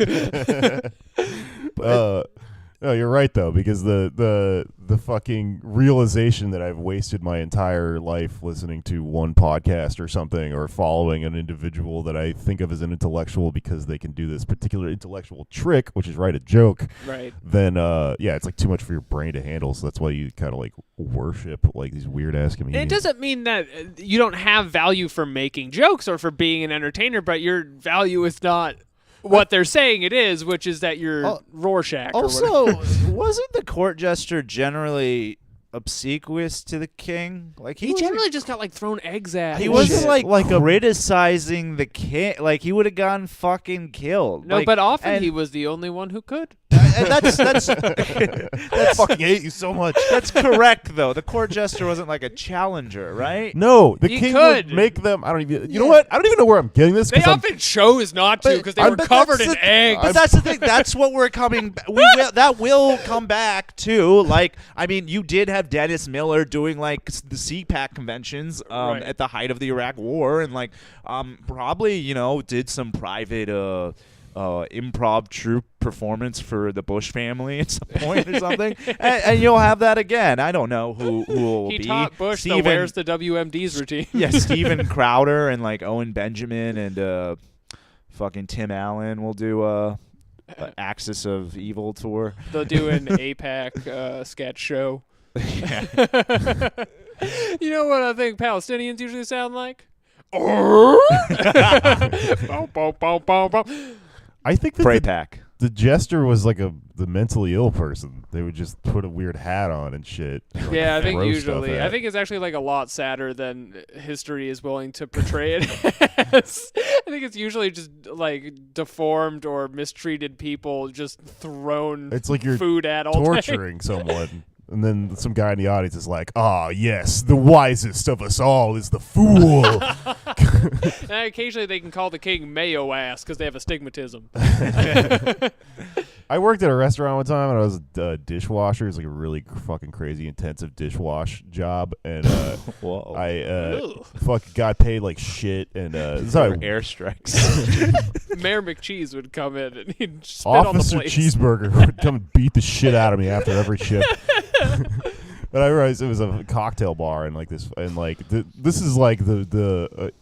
No, you're right though, because the fucking realization that I've wasted my entire life listening to one podcast or something, or following an individual that I think of as an intellectual because they can do this particular intellectual trick, which is write a joke. Right. Then it's like too much for your brain to handle. So that's why you kind of like worship like these weird ass comedians. It doesn't mean that you don't have value for making jokes or for being an entertainer, but your value is not what they're saying it is, which is that you're Rorschach. Also, wasn't the court jester generally obsequious to the king? Like he generally just got like thrown eggs at. He and wasn't shit. like criticizing the king. Like he would have gotten fucking killed. No, Like, but often and- he was the only one who could. and that's I fucking hate you so much. that's correct though. The court jester wasn't like a challenger, right? No, the You king could. would make them. I don't even. You know what? I don't even know where I'm getting this. They 'Cause I'm- often chose not to because they were But covered that's in eggs. But that's the thing. That's what we're coming. That will come back too. Like, I mean, you did have Dennis Miller doing like the CPAC conventions Right. at the height of the Iraq War, and like probably did some private improv troupe performance for the Bush family at some point or something, and you'll have that again. I don't know who will He be. taught Bush the Stephen- where's the WMD's routine. Yeah, Steven Crowder and like Owen Benjamin and fucking Tim Allen will do a Axis of Evil tour. They'll do an APAC sketch show. Yeah. You know what I think Palestinians usually sound like? Bow, bow, bow, bow, bow. I think that Pray pack. the jester was like the mentally ill person. They would just put a weird hat on and shit. and, Yeah, I like, think throw stuff usually. at. I think it's actually like a lot sadder than history is willing to portray it as. I think it's usually just like deformed or mistreated people just thrown It's like you're food at all day. torturing someone. And then some guy in the audience is like, "Ah, yes, the wisest of us all is the fool." And occasionally they can call the king mayo ass because they have astigmatism. I worked at a restaurant one time, and I was a dishwasher. It's like a really fucking crazy, intensive dishwash job, and Whoa. I Ugh. fucking got paid like shit. And this is how I- airstrikes. Mayor McCheese would come in and he'd spit on the Officer place. Cheeseburger would come and beat the shit out of me after every shift. But I realized it was a cocktail bar, and like this, and like this is like the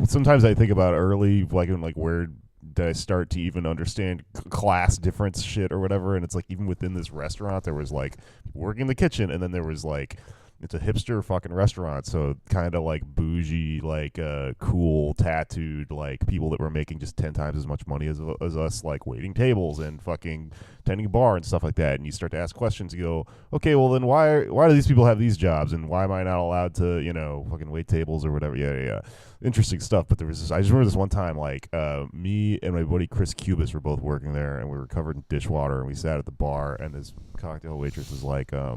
sometimes I think about early, like in like where did I start to even understand class difference shit or whatever, and it's like even within this restaurant there was like working in the kitchen, and then there was like It's a hipster fucking restaurant, so kind of like bougie, like cool, tattooed, like people that were making just 10 times as much money as us, like waiting tables and fucking tending a bar and stuff like that. And you start to ask questions. You go, okay, well then why do these people have these jobs, and why am I not allowed to, fucking wait tables or whatever? Yeah. Interesting stuff. But there was this, I just remember this one time, like me and my buddy Chris Cubis were both working there, and we were covered in dishwater, and we sat at the bar, and this cocktail waitress was like, I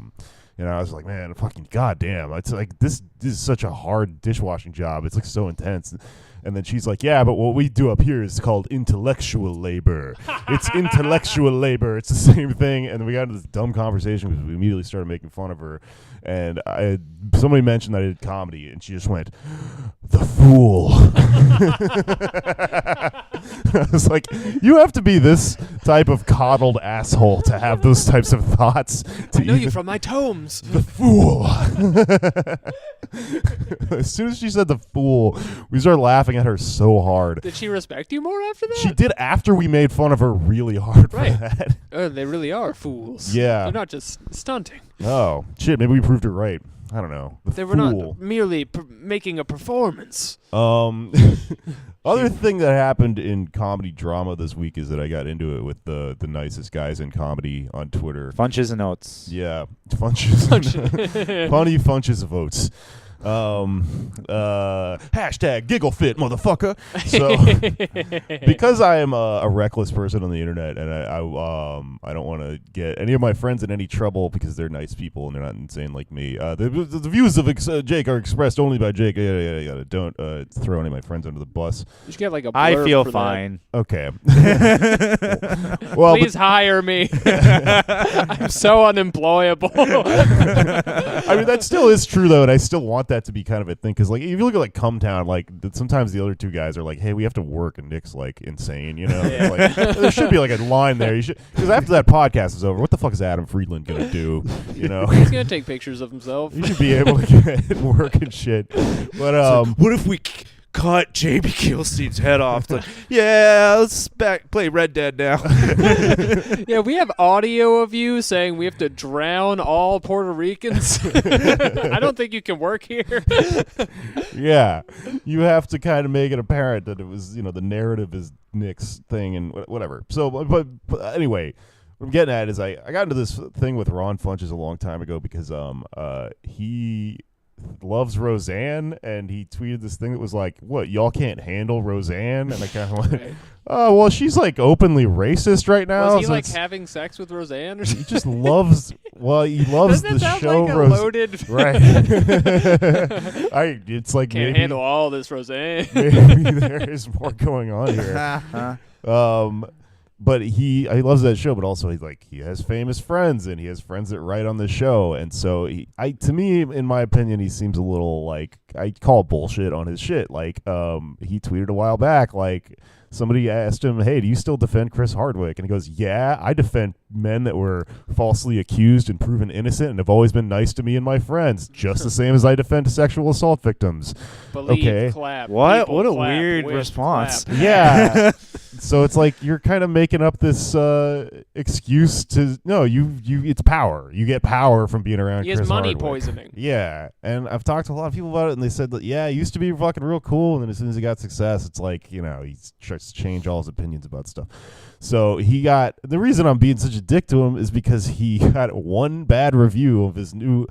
was like, man, fucking goddamn, it's like this is such a hard dishwashing job. It's like so intense. And then she's like, yeah, but what we do up here is called intellectual labor. It's intellectual labor. It's the same thing. And we got into this dumb conversation because we immediately started making fun of her. And somebody mentioned that I did comedy, and she just went, the fool. I was like, you have to be this type of coddled asshole to have those types of thoughts. I know you from my tomes. The fool. As soon as she said the fool, we started laughing at her so hard. Did she respect you more after that? She did after we made fun of her really hard for that. They really are fools. Yeah. They're not just stunting. Oh, shit, maybe we proved her right. I don't know. They were not merely making a performance. Other thing that happened in comedy drama this week is that I got into it with the nicest guys in comedy on Twitter. Funches and oats. Yeah, funches. Funny funches of oats. Hashtag giggle fit, motherfucker. So because I am a reckless person on the internet, and I don't want to get any of my friends in any trouble because they're nice people and they're not insane like me. The views of Jake are expressed only by Jake. Yeah. Don't throw any of my friends under the bus. You should get like a blurb I feel for fine. That. Okay. Well, please hire me. I'm so unemployable. I mean, that still is true though, and I still want that to be kind of a thing, because like if you look at like Cumtown, like sometimes the other two guys are like, hey, we have to work, and Nick's like insane, Yeah. Like, there should be like a line there. You should, because after that podcast is over, what the fuck is Adam Friedland gonna do? He's gonna take pictures of himself. You should be able to get work and shit. But what if we cut J.B. Kielstein's head off? Like, yeah, let's play Red Dead now. Yeah, we have audio of you saying we have to drown all Puerto Ricans. I don't think you can work here. yeah, you have to kind of make it apparent that it was, the narrative is Nick's thing and whatever. So, but anyway, what I'm getting at is I got into this thing with Ron Funches a long time ago because he loves Roseanne, and he tweeted this thing that was like, what, y'all can't handle Roseanne? And I kind of went, oh, well, she's like openly racist right now. Was he like having sex with Roseanne or something? He just loves, he loves Doesn't the that sound show like a Roseanne. loaded... Right. It's like can't maybe, handle all this Roseanne. maybe there is more going on here. But he loves that show, but also he has famous friends, and he has friends that write on the show, and so to me, in my opinion, he seems a little like, I call bullshit on his shit. Like he tweeted a while back, like somebody asked him, hey, do you still defend Chris Hardwick? And he goes, yeah, I defend men that were falsely accused and proven innocent and have always been nice to me and my friends, just the same as I defend sexual assault victims. Believe, okay. clap. What? People, What a clap, weird wish, response. clap. Yeah. So it's like you're kind of making up this excuse to it's power. You get power from being around He Chris has money Hardwick. poisoning. Yeah, and I've talked to a lot of people about it, and they said that he used to be fucking real cool, and then as soon as he got success, it's like he starts to change all his opinions about stuff. So the reason I'm being such a dick to him is because he got one bad review of his new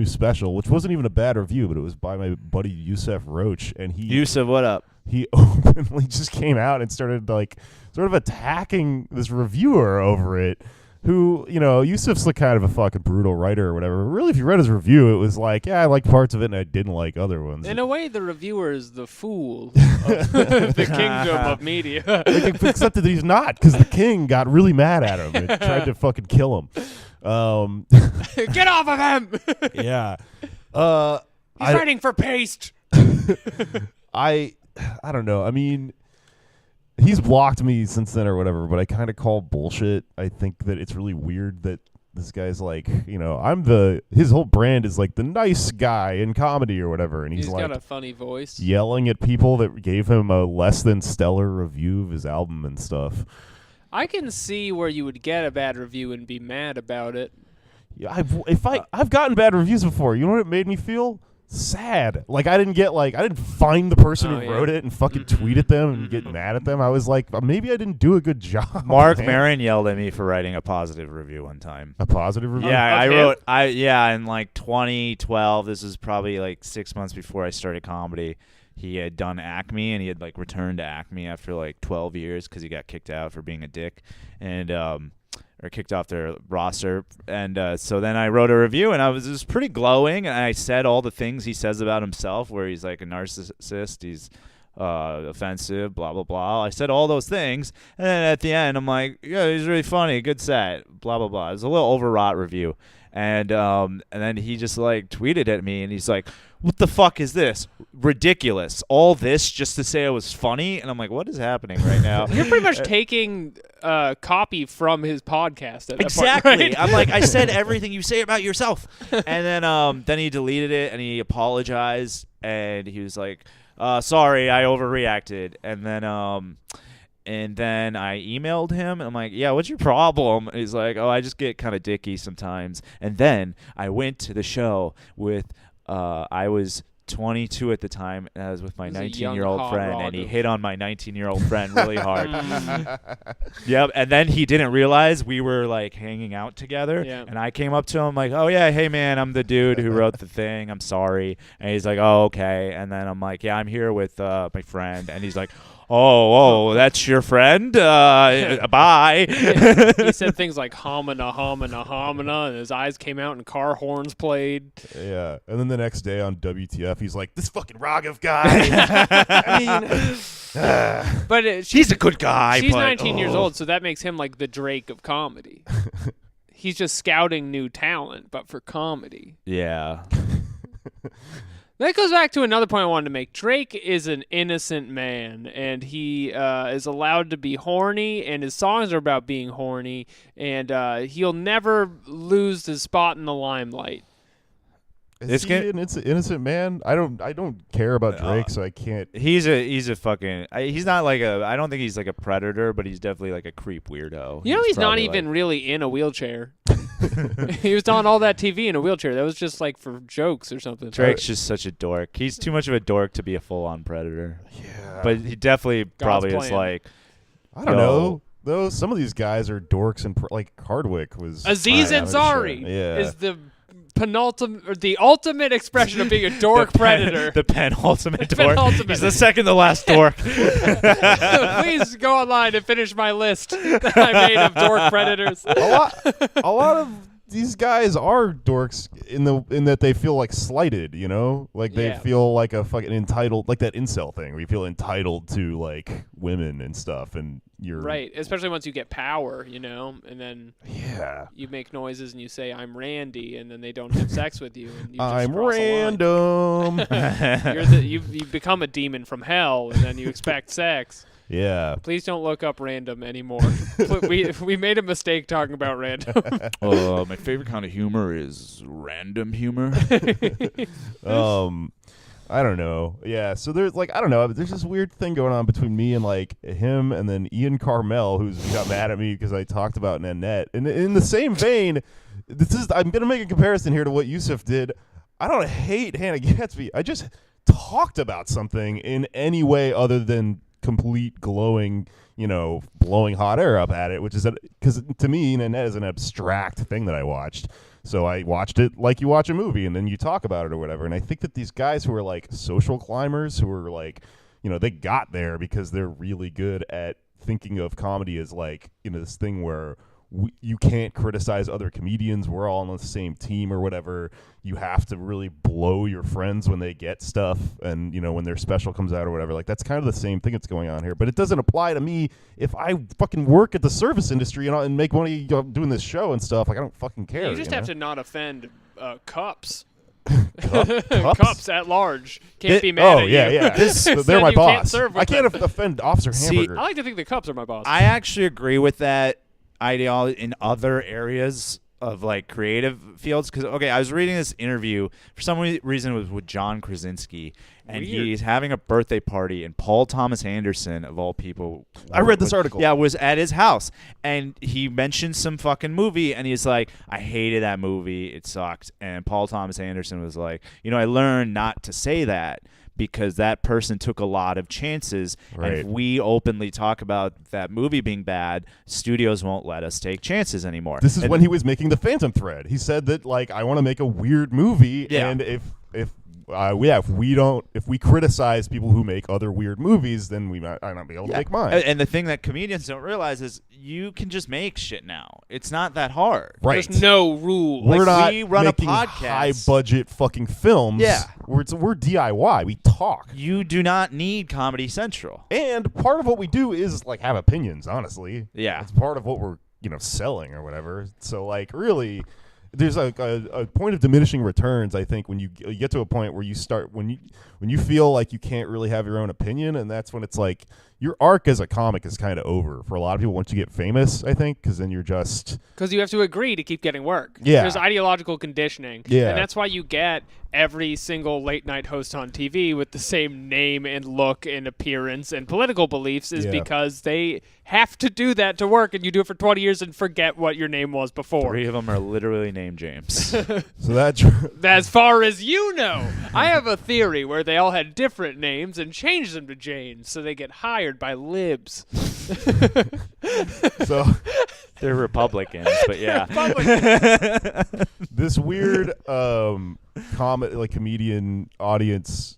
special, which wasn't even a bad review, but it was by my buddy Yusef Roach, and Yusef, what up? He openly just came out and started like sort of attacking this reviewer over it, who, Yusuf's like kind of a fucking brutal writer or whatever. Really, if you read his review, it was like, yeah, I liked parts of it and I didn't like other ones. In a way, the reviewer is the fool of the kingdom of media. Except that he's not, because the king got really mad at him and tried to fucking kill him. Get off of him! Yeah. He's writing for paste. I don't know. I mean, he's blocked me since then or whatever, but I kind of call bullshit. I think that it's really weird that this guy's like, his whole brand is like the nice guy in comedy or whatever, and he's like got a funny voice, yelling at people that gave him a less than stellar review of his album and stuff. I can see where you would get a bad review and be mad about it. Yeah, I've gotten bad reviews before. You know what it made me feel? Sad. Like I didn't find the person who wrote it and fucking tweet at them and get mad at them. I was like, maybe I didn't do a good job. Mark Maron yelled at me for writing a positive review one time. A positive review? Yeah, in like 2012. This was probably like 6 months before I started comedy. He had done Acme and he had like returned to Acme after like 12 years because he got kicked out for being a dick and or kicked off their roster. And so then I wrote a review and it was pretty glowing. And I said all the things he says about himself, where he's like a narcissist, he's offensive, blah, blah, blah. I said all those things. And then at the end, I'm like, yeah, he's really funny, good set, blah, blah, blah. It was a little overwrought review. And then he just like tweeted at me and he's like, what the fuck is this? Ridiculous. All this just to say I was funny? And I'm like, what is happening right now? You're pretty much taking copy from his podcast at that exactly. point, right? I'm like, I said everything you say about yourself. And then he deleted it and he apologized and he was like, sorry, I overreacted. And then I emailed him, and I'm like, yeah, what's your problem? And he's like, oh, I just get kind of dicky sometimes. And then I went to the show with, I was 22 at the time, and I was with my 19-year-old friend, and he hit on my 19-year-old friend really hard. Yep, and then he didn't realize we were, like, hanging out together, and I came up to him like, oh, yeah, hey, man, I'm the dude who wrote the thing. I'm sorry. And he's like, oh, okay. And then I'm like, yeah, I'm here with my friend. And he's like, oh, that's your friend? Bye. He said things like homina, homina, homina, and his eyes came out and car horns played. Yeah. And then the next day on WTF, he's like, this fucking Raghav guy. I mean, he's a good guy. She's 19 years old, so that makes him like the Drake of comedy. He's just scouting new talent, but for comedy. Yeah. That goes back to another point I wanted to make. Drake is an innocent man, and he is allowed to be horny, and his songs are about being horny, and he'll never lose his spot in the limelight. Is he an innocent man? I don't care about Drake, so I can't. He's a fucking. He's not like a. I don't think he's like a predator, but he's definitely like a creep weirdo. You know, he's not even really in a wheelchair. He was on all that TV in a wheelchair. That was just like for jokes or something. Drake's just such a dork. He's too much of a dork to be a full-on predator. Yeah, but he definitely probably is like. I don't know. Though some of these guys are dorks, and like Hardwick was. Aziz Ansari is the ultimate expression of being a dork predator. The penultimate dork. He's the second to last dork. Please go online and finish my list that I made of dork predators. A lot of these guys are dorks in that they feel like slighted, you know? Like they feel like a fucking entitled, like that incel thing where you feel entitled to like women and stuff, and you're right, especially once you get power, you know, and then you make noises and you say I'm Randy, and then they don't have sex with you. And you just I'm random. You become a demon from hell, and then you expect sex. Yeah. Please don't look up random anymore. We made a mistake talking about random. My favorite kind of humor is random humor. I don't know. Yeah, so there's like I don't know. There's this weird thing going on between me and like him, and then Ian Carmel, who's got mad at me because I talked about Nanette. And in the same vein, I'm gonna make a comparison here to what Yusuf did. I don't hate Hannah Gatsby. I just talked about something in any way other than complete glowing, you know, blowing hot air up at it, which is because to me, Nanette is an abstract thing that I watched. So I watched it like you watch a movie, and then you talk about it or whatever. And I think that these guys who are like social climbers, who are like, you know, they got there because they're really good at thinking of comedy as like, you know, this thing where you can't criticize other comedians. We're all on the same team or whatever. You have to really blow your friends when they get stuff, and you know when their special comes out or whatever. Like that's kind of the same thing that's going on here, but it doesn't apply to me if I fucking work at the service industry and make money doing this show and stuff. Like I don't fucking care. You just have to not offend cups. Cups? Cups at large can't be mad at you. Yeah. They're my boss. I can't offend Officer Hamburger. I like to think the cups are my boss. I actually agree with that ideology in other areas of like creative fields. Because I was reading this interview for some reason it was with John Krasinski, and Weird. he's having a birthday party, and Paul Thomas Anderson of all people, I read this article. Yeah, was at his house, and he mentioned some fucking movie, and he's like, I hated that movie, it sucked. And Paul Thomas Anderson was like, I learned not to say that, because that person took a lot of chances. Right. And if we openly talk about that movie being bad, studios won't let us take chances anymore. This is when he was making the Phantom Thread. He said that, like, I want to make a weird movie, Yeah. and if we criticize people who make other weird movies, then we might not be able to make mine. And the thing that comedians don't realize is you can just make shit now. It's not that hard. Right. There's no rule. We're not we run a making podcast. high-budget fucking films. Yeah. We're DIY. We talk. You do not need Comedy Central. And part of what we do is, like, have opinions, honestly. Yeah. It's part of what we're, selling or whatever. So, like, really, there's a point of diminishing returns, I think, when you get to a point where you start, when you feel like you can't really have your own opinion, and that's when it's like your arc as a comic is kind of over for a lot of people once you get famous, I think, because then you're just... Because you have to agree to keep getting work. Yeah. There's ideological conditioning. Yeah. And that's why you get every single late night host on TV with the same name and look and appearance and political beliefs is Yeah. because they have to do that to work, and you do it for 20 years and forget what your name was before. 3 of them are literally named James. So that... As far as you know, I have a theory where they all had different names and changed them to James so they get hired by libs. so... They're Republicans, but yeah. This weird comedian audience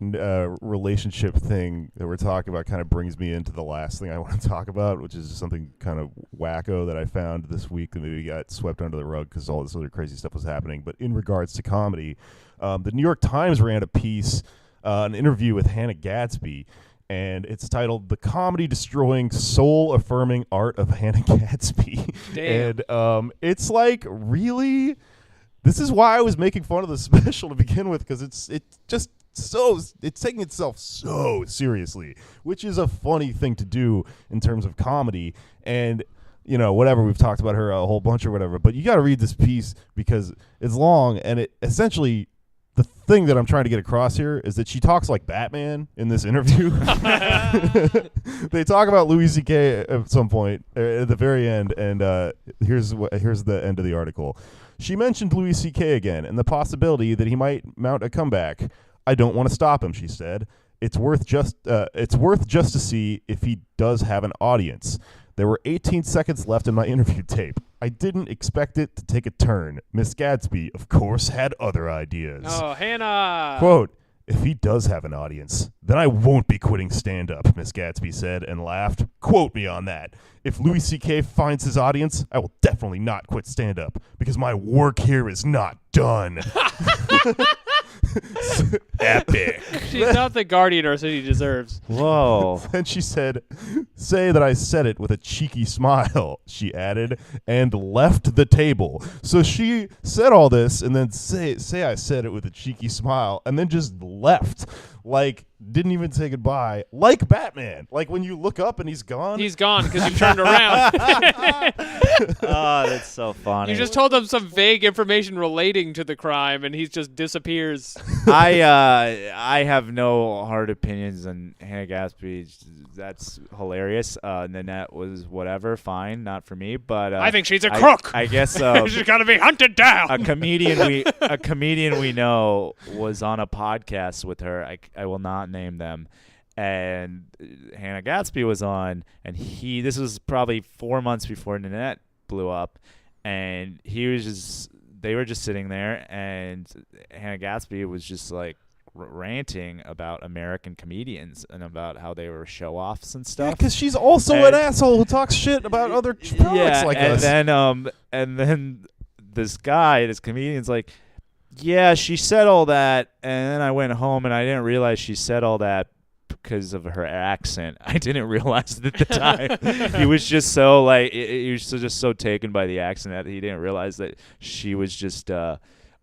relationship thing that we're talking about kind of brings me into the last thing I want to talk about, which is something kind of wacko that I found this week that maybe got swept under the rug because all this other crazy stuff was happening. But in regards to comedy, the New York Times ran a piece, an interview with Hannah Gadsby, and it's titled "The Comedy Destroying Soul Affirming Art of Hannah Gadsby." Damn. And it's like, really, this is why I was making fun of the special to begin with, because it's taking itself so seriously, which is a funny thing to do in terms of comedy. And whatever, we've talked about her a whole bunch or whatever, but you got to read this piece because it's long, and it essentially, the thing that I'm trying to get across here is that she talks like Batman in this interview. They talk about Louis C.K. at some point at the very end, and here's the end of the article. She mentioned Louis C.K. again and the possibility that he might mount a comeback. I don't want to stop him, she said. It's worth just to see if he does have an audience. There were 18 seconds left in my interview tape. I didn't expect it to take a turn. Miss Gadsby, of course, had other ideas. Oh, Hannah! Quote, if he does have an audience, then I won't be quitting stand-up, Miss Gadsby said and laughed. Quote me on that. If Louis C.K. finds his audience, I will definitely not quit stand-up because my work here is not done. Epic. She's not the guardian our city deserves. Whoa. And she said, say that I said it with a cheeky smile, she added, and left the table. So she said all this and then say I said it with a cheeky smile and then just left. Like, didn't even say goodbye. Like Batman. Like when you look up and he's gone. He's gone because you turned around. Oh, that's so funny. You just told him some vague information relating to the crime, and he just disappears. I have no hard opinions on Hannah Gadsby. That's hilarious. Nanette was whatever, fine, not for me. But I think she's a crook. I guess She's got to be hunted down. a comedian we know was on a podcast with her. I will not name them. And Hannah Gadsby was on, and this was probably 4 months before Nanette blew up, and they were just sitting there, and Hannah Gadsby was just like ranting about American comedians and about how they were show-offs and stuff. Because she's also an asshole who talks shit about other products like us. And then this comedian's like, yeah, she said all that, and then I went home and I didn't realize she said all that because of her accent. I didn't realize it at the time. He was just so he was just so taken by the accent that he didn't realize that she was just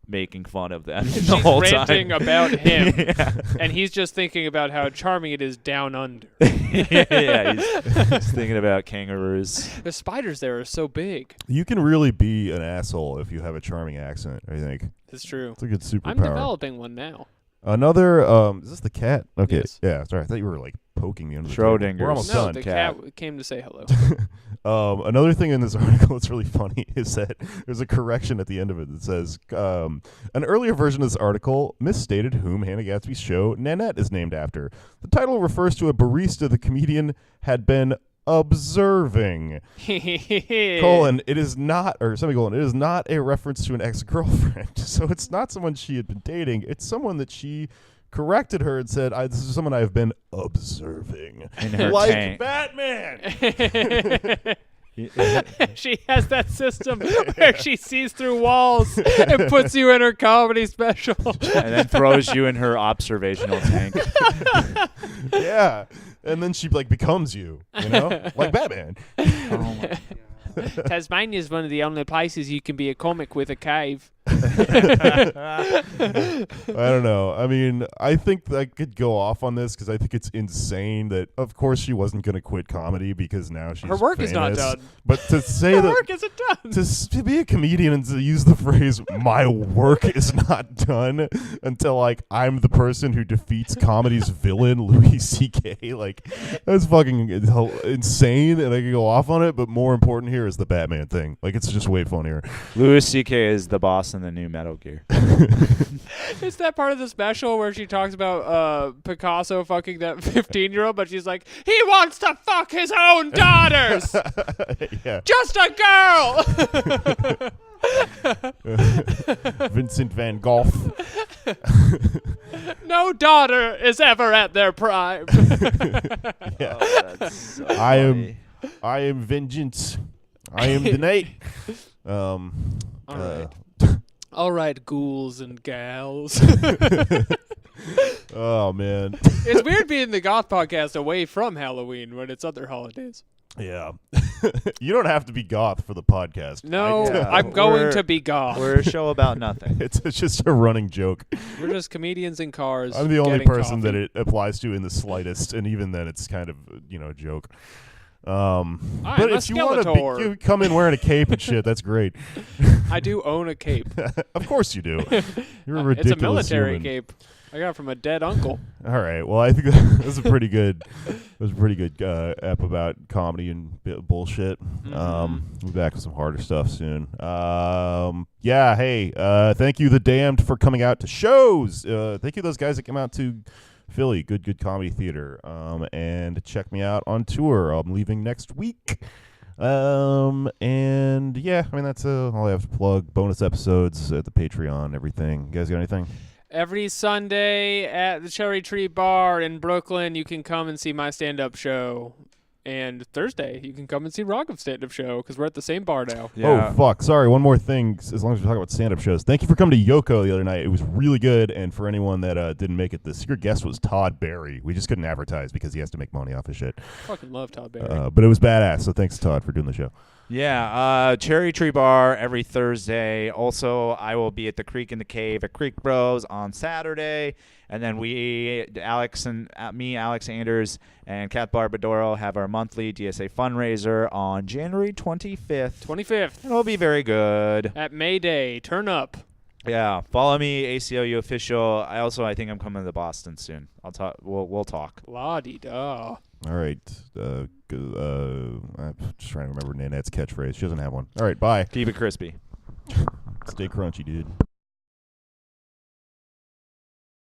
making fun of them the She's whole ranting time. about him, Yeah. and he's just thinking about how charming it is down under. Yeah, he's thinking about kangaroos. The spiders there are so big. You can really be an asshole if you have a charming accent, I think. It's true. It's a good superpower. I'm developing one now. Another, is this the cat? Okay. Yes. Yeah, sorry. I thought you were, like, poking me under the table. Schrodinger's. We're almost No, done. the cat. cat came to say hello. Another thing in this article that's really funny is that there's a correction at the end of it that says, an earlier version of this article misstated whom Hannah Gadsby's show Nanette is named after. The title refers to a barista the comedian had been observing. Colon, it is not, or semicolon, it is not a reference to an ex-girlfriend. So it's not someone she had been dating. It's someone that she corrected her and said, this is someone I've been observing. In her Like tank. Batman. She has that system where she sees through walls and puts you in her comedy special. And then throws you in her observational tank. Yeah. And then she like becomes you know? Like Batman. Oh my God. Tasmania is one of the only places you can be a comic with a cave. I don't know. I mean, I think I could go off on this because I think it's insane that, of course, she wasn't going to quit comedy because now she's Her work famous. is not done. But to say Her that work isn't done. to be a comedian and to use the phrase "my work is not done" until like I'm the person who defeats comedy's villain, Louis C.K. Like that's fucking insane, and I could go off on it. But more important here is the Batman thing. Like it's just way funnier. Louis C.K. is the boss in the new Metal Gear. It's that part of the special where she talks about Picasso fucking that 15-year-old, but she's like, he wants to fuck his own daughters. Yeah. Just a girl. Vincent Van Gogh. No daughter is ever at their prime. Yeah. Oh, that's so I funny. am vengeance. I am the night. All right. All right, ghouls and gals. Oh man. It's weird being the goth podcast away from Halloween when it's other holidays. Yeah. You don't have to be goth for the podcast. No, Yeah, I'm going we're- to be goth. We're a show about nothing. It's just a running joke. We're just comedians in cars. I'm the only getting person coffee. that it applies to in the slightest, and even then, it's kind of a joke. I'm But a if you want Skeletor. to come in wearing a cape and shit, that's great. I do own a cape. Of course you do. You're a It's ridiculous a military human. cape. I got it from a dead uncle. All right. Well, I think that was a pretty good. That was a pretty good app about comedy and bullshit. We'll be back with some harder stuff soon. Yeah. Hey. Thank you, The Damned, for coming out to shows. Thank you, those guys that came out to Philly. Good comedy theater. And check me out on tour. I'm leaving next week. And yeah, I mean that's all I have to plug. Bonus episodes at the Patreon. Everything. You guys got anything? Every Sunday at the Cherry Tree Bar in Brooklyn, you can come and see my stand-up show. And Thursday, you can come and see Raghav's stand-up show because we're at the same bar now. Oh, fuck. Sorry, one more thing, as long as we're talking about stand-up shows. Thank you for coming to Yoko the other night. It was really good, and for anyone that didn't make it, the secret guest was Todd Barry. We just couldn't advertise because he has to make money off his shit. Fucking love Todd Barry. But it was badass, so thanks, Todd, for doing the show. Yeah, Cherry Tree Bar every Thursday. Also, I will be at the Creek in the Cave at Creek Bros on Saturday. And then Alex Anders, and Kat Barbadoro have our monthly DSA fundraiser on January 25th. 25th. It'll be very good. At May Day. Turn up. Yeah, follow me, ACLU official. I think I'm coming to Boston soon. I'll talk. We'll talk. La-di-da. All right. I'm just trying to remember Nanette's catchphrase. She doesn't have one. All right, bye. Keep it crispy. Stay crunchy, dude.